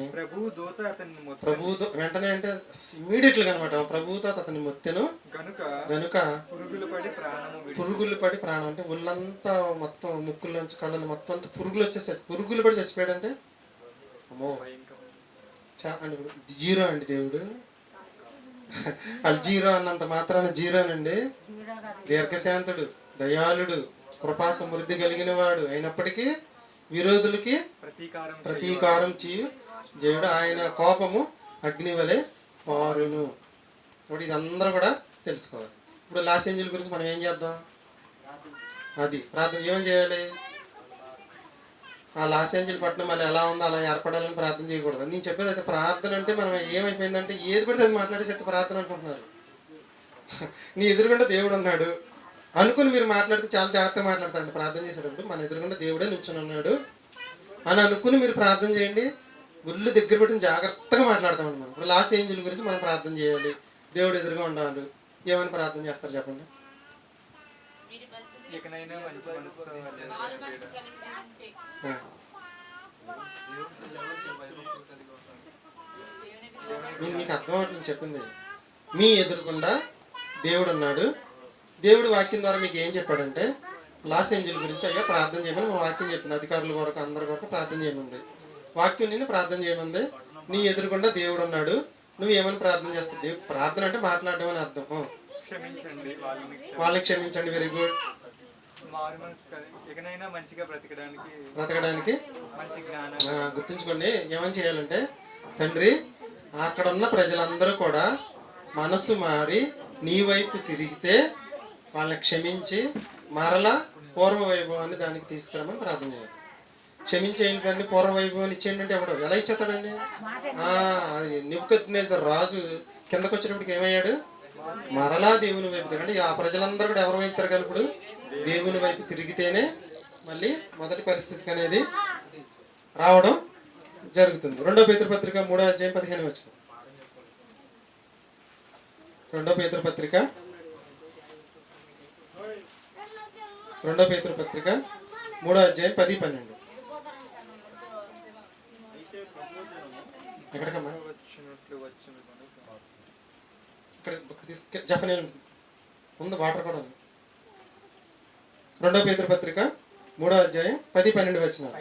అంటే ఇమీడియట్గా అనమాట ప్రభువుతో అతని మొత్తెను గనుక పురుగులు పడి ప్రాణం అంటే ఒళ్ళంతా మొత్తం ముక్కుల్లోంచి కళ్ళని మొత్తం అంతా పురుగులు పడి చచ్చిపోయాడు. అంటే అమ్మో అంటే జీరో అండి దేవుడు. అది జీరో అన్నంత మాత్రాన జీరోనండి. దీర్ఘశాంతుడు, దయాళుడు, కృపా సమృద్ధి కలిగిన వాడు అయినప్పటికీ విరోధులకి ప్రతీకారం చేయు దేవుడు. ఆయన కోపము అగ్ని వలె పారును. ఇప్పుడు ఇది అందరూ కూడా తెలుసుకోవాలి. ఇప్పుడు లాస్ ఏంజల్ గురించి మనం ఏం చేద్దాం? అది ప్రార్థన ఏమని చేయాలి? ఆ లాస్ ఏంజల్ పట్టణం మళ్ళీ ఎలా ఉందో అలా ఏర్పడాలని ప్రార్థన చేయకూడదు. నేను చెప్పేది అయితే ప్రార్థన అంటే మనం ఏమైపోయిందంటే ఏది పడితే అది మాట్లాడేసి ప్రార్థన అనుకుంటున్నారు. నీ ఎదురుగుండా దేవుడు ఉన్నాడు అనుకుని మీరు మాట్లాడితే చాలా జాగ్రత్తగా మాట్లాడతారండి. ప్రార్థన చేసేటప్పుడు మన ఎదురుగుండా దేవుడే నిల్చుని ఉన్నాడు అని అనుకుని మీరు ప్రార్థన చేయండి. గుళ్ళు దగ్గర పెట్టిన జాగ్రత్తగా మాట్లాడతామండి. మనం ఇప్పుడు లాస్ ఏంజల్ గురించి మనం ప్రార్థన చేయాలి. దేవుడు ఎదురుగా ఉండాలి. ఏమని ప్రార్థన చేస్తారు చెప్పండి? మీకు అర్థం అవుతుంది చెప్పింది. మీ ఎదురుకుండా దేవుడు ఉన్నాడు. దేవుడు వాక్యం ద్వారా మీకు ఏం చెప్పాడంటే లాస్ ఏంజల్ గురించి అయ్యా ప్రార్థన చేయమని వాక్యం చెప్పింది. అధికారుల కొరకు అందరి కొరకు ప్రార్థన చేయమంది. వాక్యం నిన్ను ప్రార్థన చేయమంది. నీ ఎదురుకుండా దేవుడు ఉన్నాడు. నువ్వు ఏమని ప్రార్థన చేస్తావు? ప్రార్థన అంటే మాట్లాడడం అని అర్థం. వాళ్ళని క్షమించండి. Very good. బ్రతకడానికి గుర్తుంచుకోండి. ఏమని చేయాలంటే తండ్రి అక్కడ ఉన్న ప్రజలందరూ కూడా మనసు మారి నీ వైపు తిరిగితే వాళ్ళని క్షమించి మరలా పూర్వ వైభవాన్ని దానికి తీసుకురామని ప్రార్థన చేయాలి. క్షమించేయండి దాన్ని పూర్వ వైభవాన్ని ఇచ్చేయండి అంటే ఎవడో ఎలా ఇచ్చేస్తాడండి? అది నెబుకద్నెజర్ రాజు కిందకు వచ్చేటప్పటికి ఏమయ్యాడు? మరలా దేవుని వైపు తిరగండి. ఆ ప్రజలందరూ కూడా ఎవరి వైపు తిరగాలి? ఇప్పుడు దేవుని వైపు తిరిగితేనే మళ్ళీ మొదటి పరిస్థితికి అనేది రావడం జరుగుతుంది. 2 పేతురు పత్రిక 3వ అధ్యాయం 15 వచనం. 2 పేతురు పత్రిక 3వ అధ్యాయం 10-12. ఎక్కడికమ్మా? ఇక్కడ జఫనే ఉంది, వాటర్ కూడా ఉంది. 2 పేతురు పత్రిక 3వ అధ్యాయం 10-12 వచనాలు.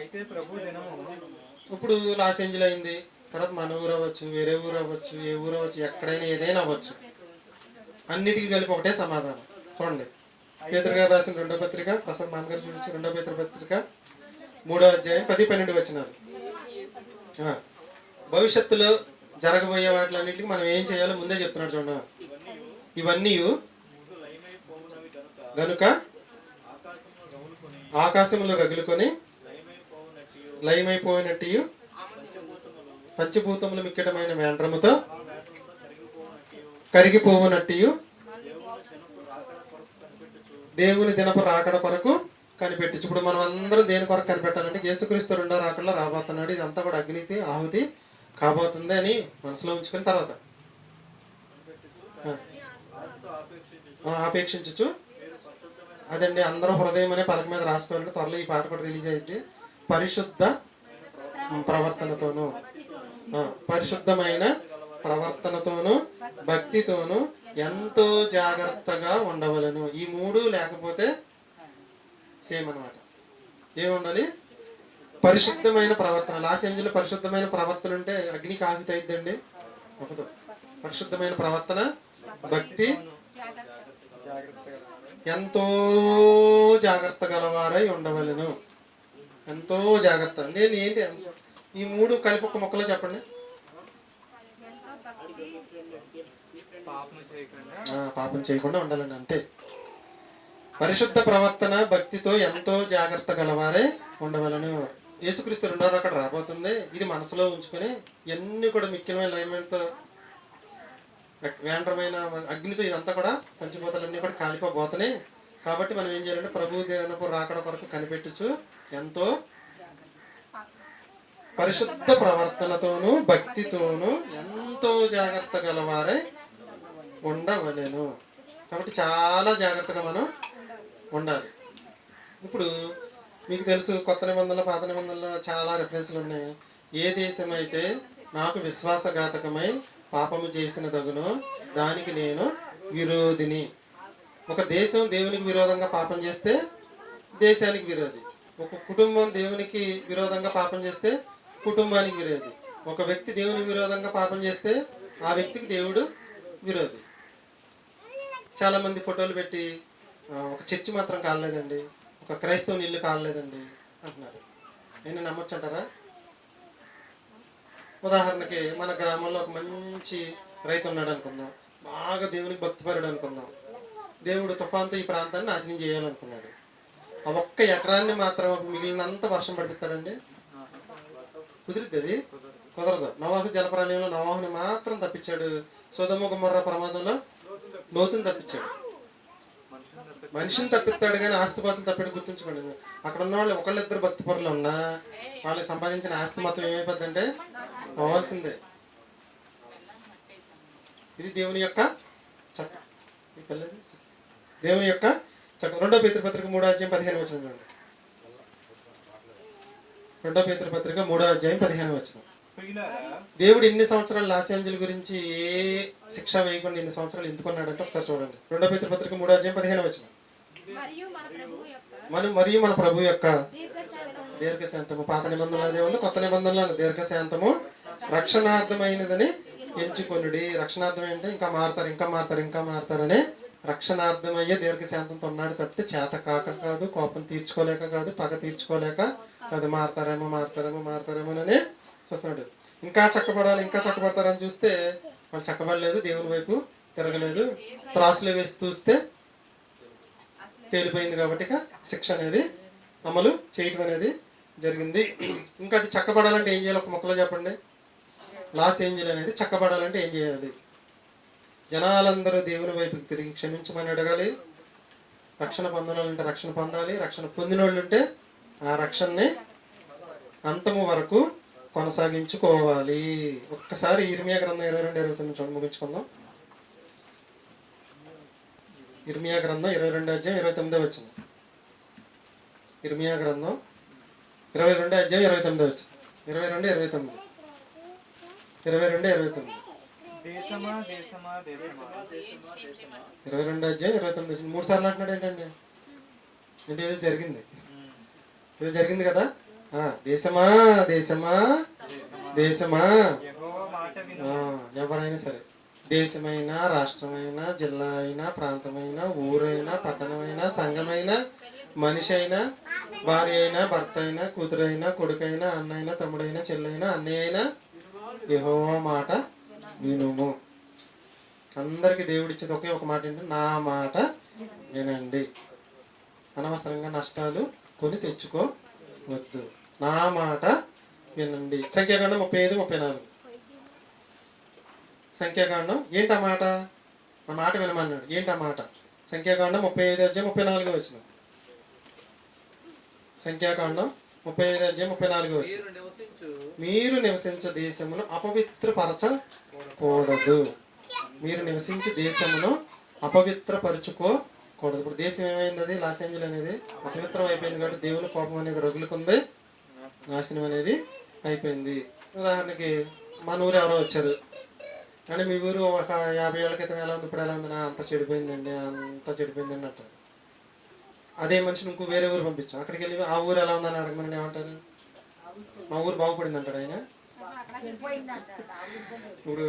ఇప్పుడు లాస్ ఏంజల్ అయింది, తర్వాత మన ఊరు అవ్వచ్చు, వేరే ఊరు అవ్వచ్చు, ఏ ఊరు అవ్వచ్చు, ఎక్కడైనా ఏదైనా అవ్వచ్చు, అన్నిటికీ కలిపి ఒకటే సమాధానం. చూడండి పేతురు గారు రాసిన 2వ పత్రిక, ప్రసాద్ మామ గారు చూపించి 2 పేతురు పత్రిక 3వ అధ్యాయం 10-12 వచనాలు. భవిష్యత్తులో జరగబోయే వాటిలన్నింటికి మనం ఏం చేయాలో ముందే చెప్తున్నాడు. చూడండి, ఇవన్నీ గనుక ఆకాశంలో రగులుకొని లయమైపోయినట్టు పంచభూతములు మిక్కటమైన వేండ్రముతో కరిగిపోవునట్టు దేవుని దినపు రాకడ కొరకు కనిపెట్టించు. ఇప్పుడు మనం అందరం దేని కొరకు కనిపెట్టాలంటే యేసుక్రీస్తు 2వ రాకడలో రాబోతున్నాడు. ఇదంతా కూడా అగ్నికి ఆహుతి కాబోతుంది అని మనసులో ఉంచుకుని తర్వాత ఆపేక్షించు. అదండి, అందరూ హృదయం అనే పలక మీద రాసుకోవాలంటే త్వరలో ఈ పాట కూడా రిలీజ్ అయితే పరిశుద్ధ ప్రవర్తనతోనూ పరిశుద్ధమైన ప్రవర్తనతోనూ భక్తితోనూ ఎంతో జాగ్రత్తగా ఉండవలను. ఈ మూడు లేకపోతే సేమ్ అన్నమాట. ఏముండాలి? పరిశుద్ధమైన ప్రవర్తన. లాస్ ఏంజల్లో పరిశుద్ధమైన ప్రవర్తన ఉంటే అగ్నికి ఆహుతి అయిద్దండి? ఒకదో. పరిశుద్ధమైన ప్రవర్తన, భక్తి, ఎంతో జాగ్రత్త గలవారై ఉండవలను. ఎంతో జాగ్రత్త. నేను ఏంటి ఈ మూడు కలిపి ఒక మొక్కలో చెప్పండి. పాపం చేయకుండా ఉండాలండి, అంతే. పరిశుద్ధ ప్రవర్తన, భక్తితో ఎంతో జాగ్రత్త గలవారే ఉండవలను. యేసుక్రీస్తు రెండో అక్కడ రాబోతుంది. ఇది మనసులో ఉంచుకొని ఇవన్నీ కూడా ముఖ్యమైన లైన్మెంట్తో వేండ్రమైన అగ్నితో ఇదంతా కూడా పంచిపోతలన్నీ కూడా కాలిపోబోతున్నాయి. కాబట్టి మనం ఏం చేయాలంటే ప్రభు దేవునపు రాకడ కొరకు కనిపెట్టుచు ఎంతో పరిశుద్ధ ప్రవర్తనతోనూ భక్తితోనూ ఎంతో జాగ్రత్త గలవారై ఉండవలెను. కాబట్టి చాలా జాగ్రత్తగా మనం ఉండాలి. ఇప్పుడు మీకు తెలుసు, కొత్త నిబంధనలు పాత నిబంధనలు చాలా రెఫరెన్స్లు ఉన్నాయి. ఏ దేశం అయితే నాకు విశ్వాసఘాతకమై పాపము చేసిన తగునో దానికి నేను విరోధిని. ఒక దేశం దేవునికి విరోధంగా పాపం చేస్తే దేశానికి విరోధి. ఒక కుటుంబం దేవునికి విరోధంగా పాపం చేస్తే కుటుంబానికి విరోధి. ఒక వ్యక్తి దేవునికి విరోధంగా పాపం చేస్తే ఆ వ్యక్తికి దేవుడు విరోధి. చాలామంది ఫోటోలు పెట్టి ఒక చర్చి మాత్రం కాలేదండి, ఒక క్రైస్తవుని ఇల్లు కాలేదండి అంటున్నారు. నేను నమ్మొచ్చు అంటారా? ఉదాహరణకి మన గ్రామంలో ఒక మంచి రైతు ఉన్నాడు అనుకుందాం, బాగా దేవునికి భక్తిపరుడు అనుకుందాం. దేవుడు తుఫాన్తో ఈ ప్రాంతాన్ని నాశనం చేయాలనుకున్నాడు. ఆ ఒక్క ఎకరాన్ని మాత్రం మిగిలినంత వర్షం పడిపిస్తాడండి? కుదిరిద్ది? అది కుదరదు. నోవాహు జలప్రలయంలో నోవాహుని మాత్రం తప్పించాడు. సొదొమ గొమొర్రా ప్రమాదంలో లోతుని తప్పించాడు. మనిషిని తప్పిస్తాడు కానీ ఆస్తిపాతులు తప్పాడు. గుర్తుంచుకోండి. అక్కడ ఉన్న వాళ్ళు ఒకళ్ళిద్దరు భక్తి పరులు ఉన్నా వాళ్ళు సంపాదించిన ఆస్తి మొత్తం ఏమైపోద్దంటే పోవాల్సిందే. ఇది దేవుని యొక్క చట్టం. దేవుని యొక్క చట్టం. 2 పేతురు పత్రిక 3:15 చూడండి. 2 పేతురు పత్రిక 3:15. దేవుడు ఎన్ని సంవత్సరాలు లాస్ ఏంజల్ గురించి ఏ శిక్ష వేయకుండా ఎన్ని సంవత్సరాలు ఎందుకున్నాడంటే ఒకసారి చూడండి. 2 పేతురు పత్రిక 3:15. మరియు మన ప్రభు యొక్క దీర్ఘశాంతము. పాత నిబంధనలు అదే ఉంది, కొత్త నిబంధనలు దీర్ఘశాంతము రక్షణార్థమైనదని ఎంచుకొనుడి. రక్షణార్థం ఏంటంటే ఇంకా మారతారనే రక్షణార్థమయ్యే దీర్ఘశాంతంతో ఉన్నాడు తప్పితే చేత కాక కాదు, కోపం తీర్చుకోలేక కాదు, పగ తీర్చుకోలేక కాదు. మారతారేమోనని చూస్తున్నాడు. ఇంకా చక్కబడతారని చూస్తే వాళ్ళు చక్కబడలేదు, దేవుని వైపు తిరగలేదు, త్రాసులు వేసి చూస్తే తేలిపోయింది. కాబట్టి శిక్ష అనేది అమలు చేయటం అనేది జరిగింది. ఇంకా అది చక్కబడాలంటే ఏం చేయాలి? ఒక మొక్కలో చెప్పండి. లాస్ ఏంజల్ అనేది చక్కబడాలంటే ఏం చేయాలి? జనాలందరూ దేవుని వైపుకి తిరిగి క్షమించమని అడగాలి. రక్షణ పొందాలంటే రక్షణ పొందాలి. రక్షణ పొందిన వాళ్ళు ఉంటే ఆ రక్షణని అంతము వరకు కొనసాగించుకోవాలి. ఒక్కసారి ఇర్మియా గ్రంథం 22:29 చూడండి, ముగించుకుందాం. ఇర్మియా గ్రంథం 22:29. ఇర్మియా గ్రంథం 22:29. 22:29. 22:29 3 సార్లు అంటున్నాడు ఏంటండి? అంటే ఏదో జరిగింది కదా. దేశమా ఎవరైనా సరే, దేశమైనా, రాష్ట్రమైనా, జిల్లా అయినా, ప్రాంతమైనా, ఊరైనా, పట్టణమైనా, సంఘమైనా, మనిషి అయినా, భార్య అయినా, భర్త అయినా, కూతురైనా, కొడుకైనా, అన్నైనా, తమ్ముడైనా, చెల్లైనా, అన్నయ్య అయినా యెహోవా మాట వినుము. అందరికి దేవుడిచ్చేది ఒకే ఒక మాట ఏంటంటే నా మాట వినండి. అనవసరంగా నష్టాలు కొని తెచ్చుకోవద్దు. నా మాట వినండి. సంఖ్యాకాండం 35:34. సంఖ్యాకాండం ఏంటి ఆ మాట? నా మాట వినమన్నాడు. ఏంటి ఆ మాట? సంఖ్యాకాండం 35:34. సంఖ్యాకాండం 35:34. మీరు నివసించే దేశమును అపవిత్రపరచకూడదు. మీరు నివసించే దేశమును అపవిత్రపరచుకోకూడదు. ఇప్పుడు దేశం ఏమైంది? అది లాస్ ఏంజల్ అనేది అపవిత్రం అయిపోయింది. కాబట్టి దేవుని కోపం అనేది రగులుకుంది, నాశనం అనేది అయిపోయింది. ఉదాహరణకి మన ఊరు ఎవరో వచ్చారు, అంటే మీ ఊరు ఒక 50 ఏళ్ళ క్రితం ఎలా ఉంది, ఇప్పుడు ఎలా ఉంది, అంత చెడిపోయిందండి అంత చెడిపోయిందండి అంటారు. అదే మనిషిని ఇంకో వేరే ఊరు పంపించాం, అక్కడికి వెళ్ళి ఆ ఊరు ఎలా ఉందని అడగమని ఏమంటారు? మా ఊరు బాగుపడింది అంటాడు ఆయన. ఇప్పుడు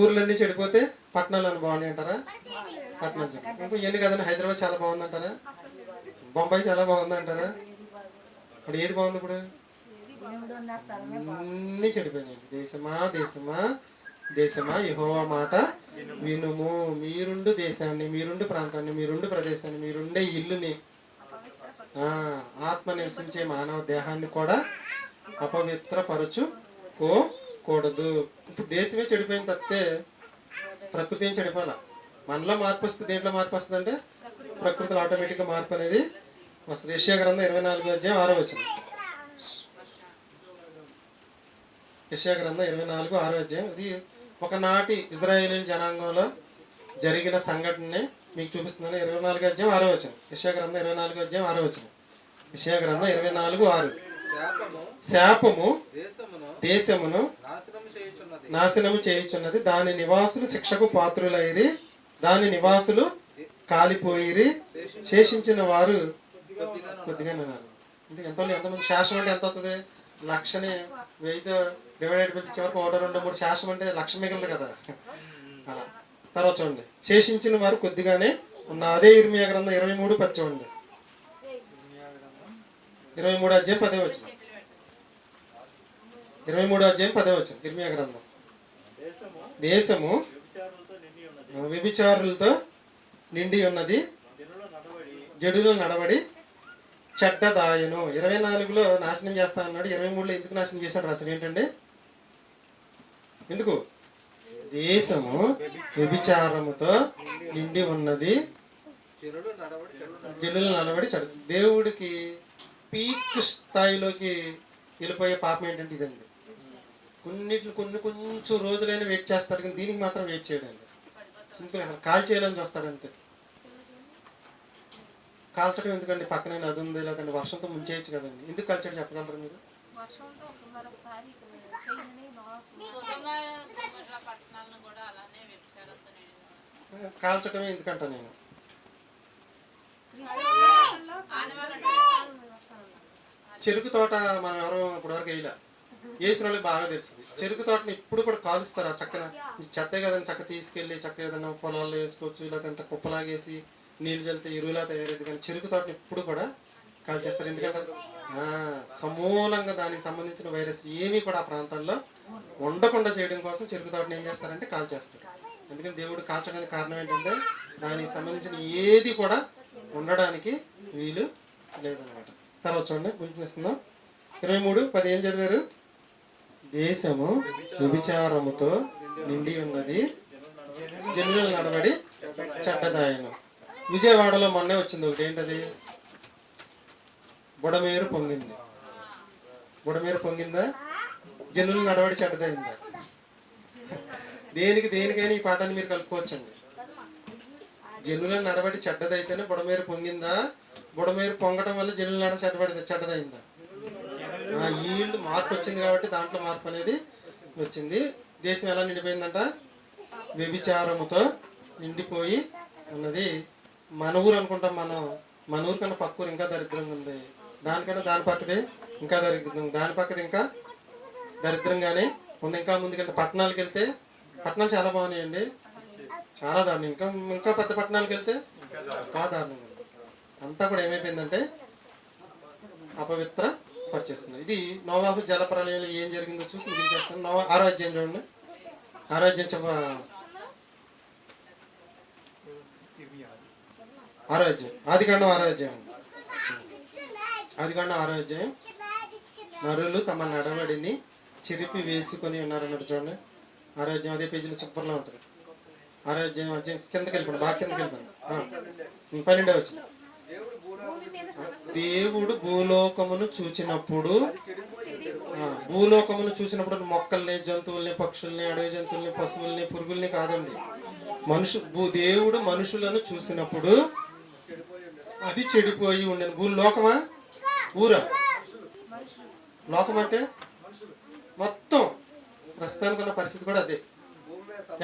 ఊర్లన్నీ చెడిపోతే పట్టణాలను బాగున్నాయి అంటారా? పట్టణాలు చెడిపోయి ఇప్పుడు ఎన్ని కదండి, హైదరాబాద్ చాలా బాగుంది అంటారా? బొంబాయి చాలా బాగుంది అంటారా? ఇప్పుడు ఏది బాగుంది? ఇప్పుడు అన్నీ చెడిపోయినాయండి. దేశమా దేశమా దేశమా యెహోవా మాట వినుము, మీరుండు దేశాన్ని, మీరుండు ప్రాంతాన్ని, మీరుండు ప్రదేశాన్ని, మీరుండే ఇల్లుని, ఆత్మ నివసించే మానవ దేహాన్ని కూడా అపవిత్రపరచుకోకూడదు. దేశమే చెడిపోయింది తప్పితే ప్రకృతి ఏం చెడిపోవాల. మనలో మార్పు వస్తుంది. దేంట్లో మార్పు వస్తుంది అంటే ప్రకృతిలో ఆటోమేటిక్గా మార్పు అనేది వస్తుంది. యెషయా గ్రంథం 24:6. యెషయా గ్రంథం 24:6. ఇది ఒకనాటి ఇజ్రాయేలీ జనాంగంలో జరిగిన సంఘటనని మీకు చూపిస్తున్నాను. 24:6. యెషయా గ్రంథం 24:6. యెషయా గ్రంథం 24:6. శాపము దేశమును నాశనము చేయుచున్నది, దాని నివాసులు శిక్షకు పాత్రులైరి, దాని నివాసులు కాలిపోయిరి, శేషించిన వారు కొద్దిగానే ఉన్నారు. ఎంతమంది? శాసనం అంటే ఎంత అవుతుంది? 1,00,000ని 1000తో డివైడెడ్ చేసి చివరికి 1, 2, 3 శాసనం అంటే 1,00,000 మిగిలింది కదా. అలా తర్వాత చూడండి, శేషించిన వారు కొద్దిగానే ఉన్న. అదే ఇర్మియా గ్రంథం 23:10 చూడండి. 23:10. 23:10 ఇర్మియా గ్రంథం. దేశము వ్యభిచారులతో నిండి ఉన్నది, జడుల నడవడి చెడ్డదాయను. 24లో నాశనం చేస్తా అన్నాడు, 23లో ఎందుకు నాశనం చేశాడు రాశాడు. ఏంటండి? ఎందుకు? దేశము వ్యభిచారముతో నిండి ఉన్నది, జడుల నడవడి చెడ్డ. దేవుడికి పీక్ స్థాయిలోకి వెళ్ళిపోయే పాపం ఏంటంటే ఇదండి. కొంచెం రోజులైనా వెయిట్ చేస్తాడు, కానీ దీనికి మాత్రం వెయిట్ చేయడండి. సింపుల్ అసలు కాల్ చేయాలని చూస్తాడు అంతే. కాల్చడం ఎందుకండి? పక్కన అది ఉంది, లేదండి వర్షంతో ముంచేయచ్చు కదండి. ఎందుకు కాల్చాడు చెప్పగలరు మీరు? కాల్చడమే ఎందుకంటా నేను. చెరుకు తోట మనం ఎవరో ఇప్పటివరకు వేయలే, వేసిన వాళ్ళకి బాగా తెలుస్తుంది. చెరుకు తోటని ఇప్పుడు కూడా కాలుస్తారు. చక్కన చెత్తే కదండి, చక్క తీసుకెళ్ళి చక్క ఏదైనా పొలాల్లో వేసుకోవచ్చు, లేకపోతే ఎంత కుప్పలాగేసి నీళ్ళు చల్లితే ఎరువులా తయారైంది. కానీ చెరుకు తోటని ఇప్పుడు కూడా కాల్చేస్తారు. ఎందుకంటే సమూలంగా దానికి సంబంధించిన వైరస్ ఏమీ కూడా ఆ ప్రాంతాల్లో ఉండకుండా చేయడం కోసం చెరుకు తోటని ఏం చేస్తారంటే కాల్చేస్తారు. ఎందుకంటే దేవుడు కాల్చడానికి కారణం ఏంటంటే దానికి సంబంధించిన ఏది కూడా ఉండడానికి వీలు లేదనమాట. తర్వాత చూడండి, గుర్తిస్తున్నాం. 23:10 ఏం చదివారు? దేశము వ్యభిచారముతో నిండి ఉన్నది, జనుల నడవడి చెడ్డదాయను. విజయవాడలో మొన్నే వచ్చింది ఒకటి. ఏంటది? బుడమేరు పొంగింది. బుడమేరు పొంగిందా? జనుల నడవడి చెడ్డదైందా? దేనికైనా ఈ పాఠాన్ని మీరు కలుపుకోవచ్చండి. జనుల నడవడి చెడ్డదైతేనే బుడమేరు పొంగిందా? బుడమేరు పొంగడం వల్ల జనుల నడ చెడ్డదైందా? ఈళ్ళు మార్పు వచ్చింది కాబట్టి దాంట్లో మార్పు అనేది వచ్చింది. దేశం ఎలా నిండిపోయిందంట? వ్యభిచారముతో నిండిపోయి ఉన్నది. మన ఊరు అనుకుంటాం మనం, మన ఊరు కన్నా పక్క ఊరు ఇంకా దరిద్రంగా ఉంది, దానికన్నా దాని పక్కది ఇంకా దరిద్రం, దాని పక్కది ఇంకా దరిద్రంగానే ఉంది. ఇంకా ముందుకెళ్తే పట్టణాలకు వెళ్తే పట్టణాలు చాలా బాగున్నాయండి, చాలా దారుణం. ఇంకా పెద్ద పట్టణాలకు వెళ్తే ఇంకా దారుణంగా ఉంది. అంతా కూడా ఏమైపోయిందంటే అపవిత్ర పరిచేస్తుంది. ఇది నోవాహు జలప్రలయంలో ఏం జరిగిందో చూసి ముగించేస్తాను. 6వ అధ్యాయం చూడండి. 6వ అధ్యాయం 6వ అధ్యాయం ఆదికాండం 6వ అధ్యాయం. ఆదికాండం 6వ అధ్యాయం. నరులు తమ నడవడిని చిరిపి వేసుకొని ఉన్నారన్నట్టు చూడండి. 6వ అధ్యాయం అదే పేజీలో చిప్పర్లో ఉంటుంది. 6వ అధ్యాయం కిందకి వెళ్ళిపోండి, బాగా కిందకి వెళ్ళిపోండి. 12వ వచనం. దేవుడు భూలోకమును చూచినప్పుడు మొక్కల్ని, జంతువుల్ని, పక్షుల్ని, అడవి జంతువుల్ని, పశువుల్ని, పురుగుల్ని కాదండి, దేవుడు మనుషులను చూసినప్పుడు అది చెడిపోయి ఉండను. భూలోకమా ఊరా? లోకం అంటే మొత్తం ప్రస్తుతానికి ఉన్న పరిస్థితి కూడా అదే.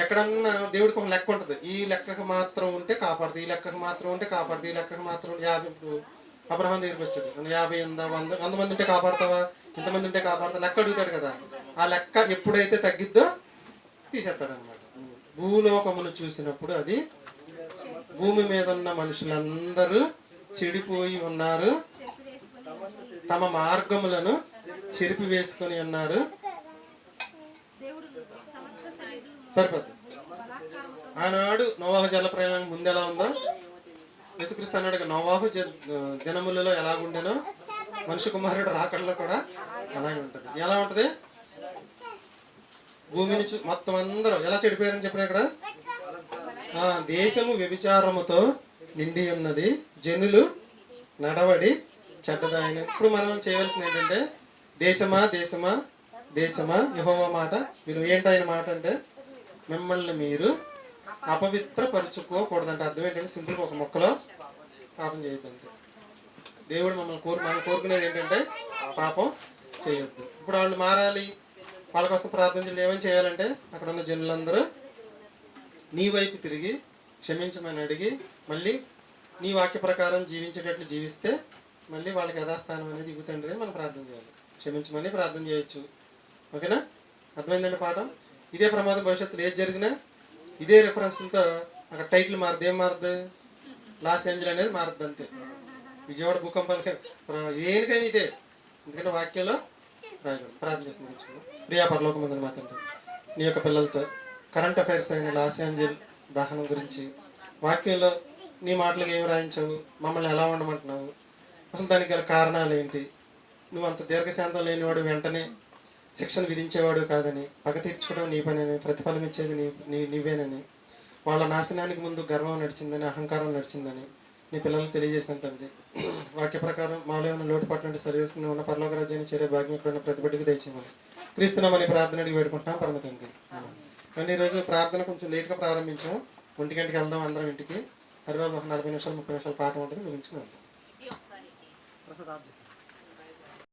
ఎక్కడన్నా దేవుడికి ఒక లెక్క ఉంటుంది. ఈ లెక్కకు మాత్రం ఉంటే కాపాడుతుంది, ఈ లెక్కకు మాత్రం ఉంటే కాపాడుతుంది, ఈ లెక్కకు మాత్రం 50. ఇప్పుడు అబ్రహాం దగ్గరికి వచ్చాడు, 50 ఉందా, 100 మంది ఉంటే కాపాడుతావా, ఇంతమంది ఉంటే కాపాడుతా, లెక్క అడుగుతాడు కదా. ఆ లెక్క ఎప్పుడైతే తగ్గిద్దో తీసేస్తాడు అనమాట. భూలోకమును చూసినప్పుడు అది భూమి మీద ఉన్న మనుషులందరూ చెడిపోయి ఉన్నారు, తమ మార్గములను చెరిపి వేసుకొని ఉన్నారు. సరిపోద్ది. ఆనాడు నోవాహు జల ప్రయాణం ముందు ఎలా ఉందో యేసుక్రీస్తు అన్నాడు, నోవాహు దినములలో ఎలాగుండేనో మనుష్య కుమారుడు రాకడలో కూడా అలాగే ఉంటుంది. ఎలా ఉంటుంది? భూమిని మొత్తం అందరూ ఎలా చెడిపోయారని చెప్పిన ఇక్కడ, దేశము వ్యభిచారముతో నిండి ఉన్నది, జనులు నడవడి చెడ్డదాయన. ఇప్పుడు మనం చేయవలసింది ఏంటంటే, దేశమా దేశమా దేశమా యెహోవా మాట మీరు ఏంటి ఆయన మాట అంటే, మిమ్మల్ని మీరు అపవిత్రపరుచుకోకూడదంటే అర్థం ఏంటంటే, సింపుల్గా ఒక మొక్కలో పాపం చేయొద్దు అంతే. దేవుడు మనం కోరుకునేది ఏంటంటే పాపం చేయొద్దు. ఇప్పుడు వాళ్ళు మారాలి, వాళ్ళ కోసం ప్రార్థించడం ఏమని చేయాలంటే, అక్కడ ఉన్న జనులందరూ నీ వైపు తిరిగి క్షమించమని అడిగి మళ్ళీ నీ వాక్య ప్రకారం జీవించేటట్లు జీవిస్తే మళ్ళీ వాళ్ళకి యథాస్థానం అనేది ఇవ్వుతండ్రి అని మనం ప్రార్థన చేయాలి. క్షమించమని ప్రార్థన చేయొచ్చు. ఓకేనా? అర్థమైందండి పాఠం? ఇదే ప్రమాదం భవిష్యత్తులో ఏది జరిగినా ఇదే రెఫరెన్స్లతో అక్కడ టైటిల్ మారుద్ది. ఏం మారుద్ది? లాస్ ఏంజల్ అనేది మారుద్ది అంతే. విజయవాడ భూకంపాలకి దేనికైనా ఇదే, ఎందుకంటే వాక్యంలో రాయబడి. ప్రార్థన చేస్తుంది. ప్రియా పరలోక ముందు మాత్రం నీ యొక్క పిల్లలతో కరెంట్ అఫైర్స్ అయిన లాస్ ఏంజల్ దహనం గురించి వాక్యంలో నీ మాటలకు ఏమి రాయించావు, మమ్మల్ని ఎలా ఉండమంటున్నావు, అసలు దానికి గల కారణాలు ఏంటి, నువ్వు అంత దీర్ఘశాంతం లేనివాడు, వెంటనే శిక్షను విధించేవాడు కాదని, పగ తీర్చుకోవడం నీ పని, ప్రతిఫలం ఇచ్చేది నీవేనని, వాళ్ళ నాశనానికి ముందు గర్వం నడిచిందని, అహంకారం నడిచిందని నీ పిల్లలకు తెలియజేసాను తండ్రి. వాక్య ప్రకారం మాలో ఉన్న లోటుపాటు నుండి సరిచేసుకుని ఉన్న పరలోక రాజ్యాన్ని చేరే భాగ్యం ఇక్కడ ఉన్న ప్రతి బిడ్డకి దయచేయమని క్రీస్తునామని ప్రార్థన అడిగి వేడుకుంటున్నాం పరమ తండ్రి. కానీ ఈరోజు ప్రార్థన కొంచెం లేట్గా ప్రారంభించాం. 1 గంటకి వెళ్దాం అందరం ఇంటికి. తర్వాత ఒక 40 నిమిషాలు 30 నిమిషాలు పాఠం ఉంటుంది, ముగించుకుని వెళ్దాం.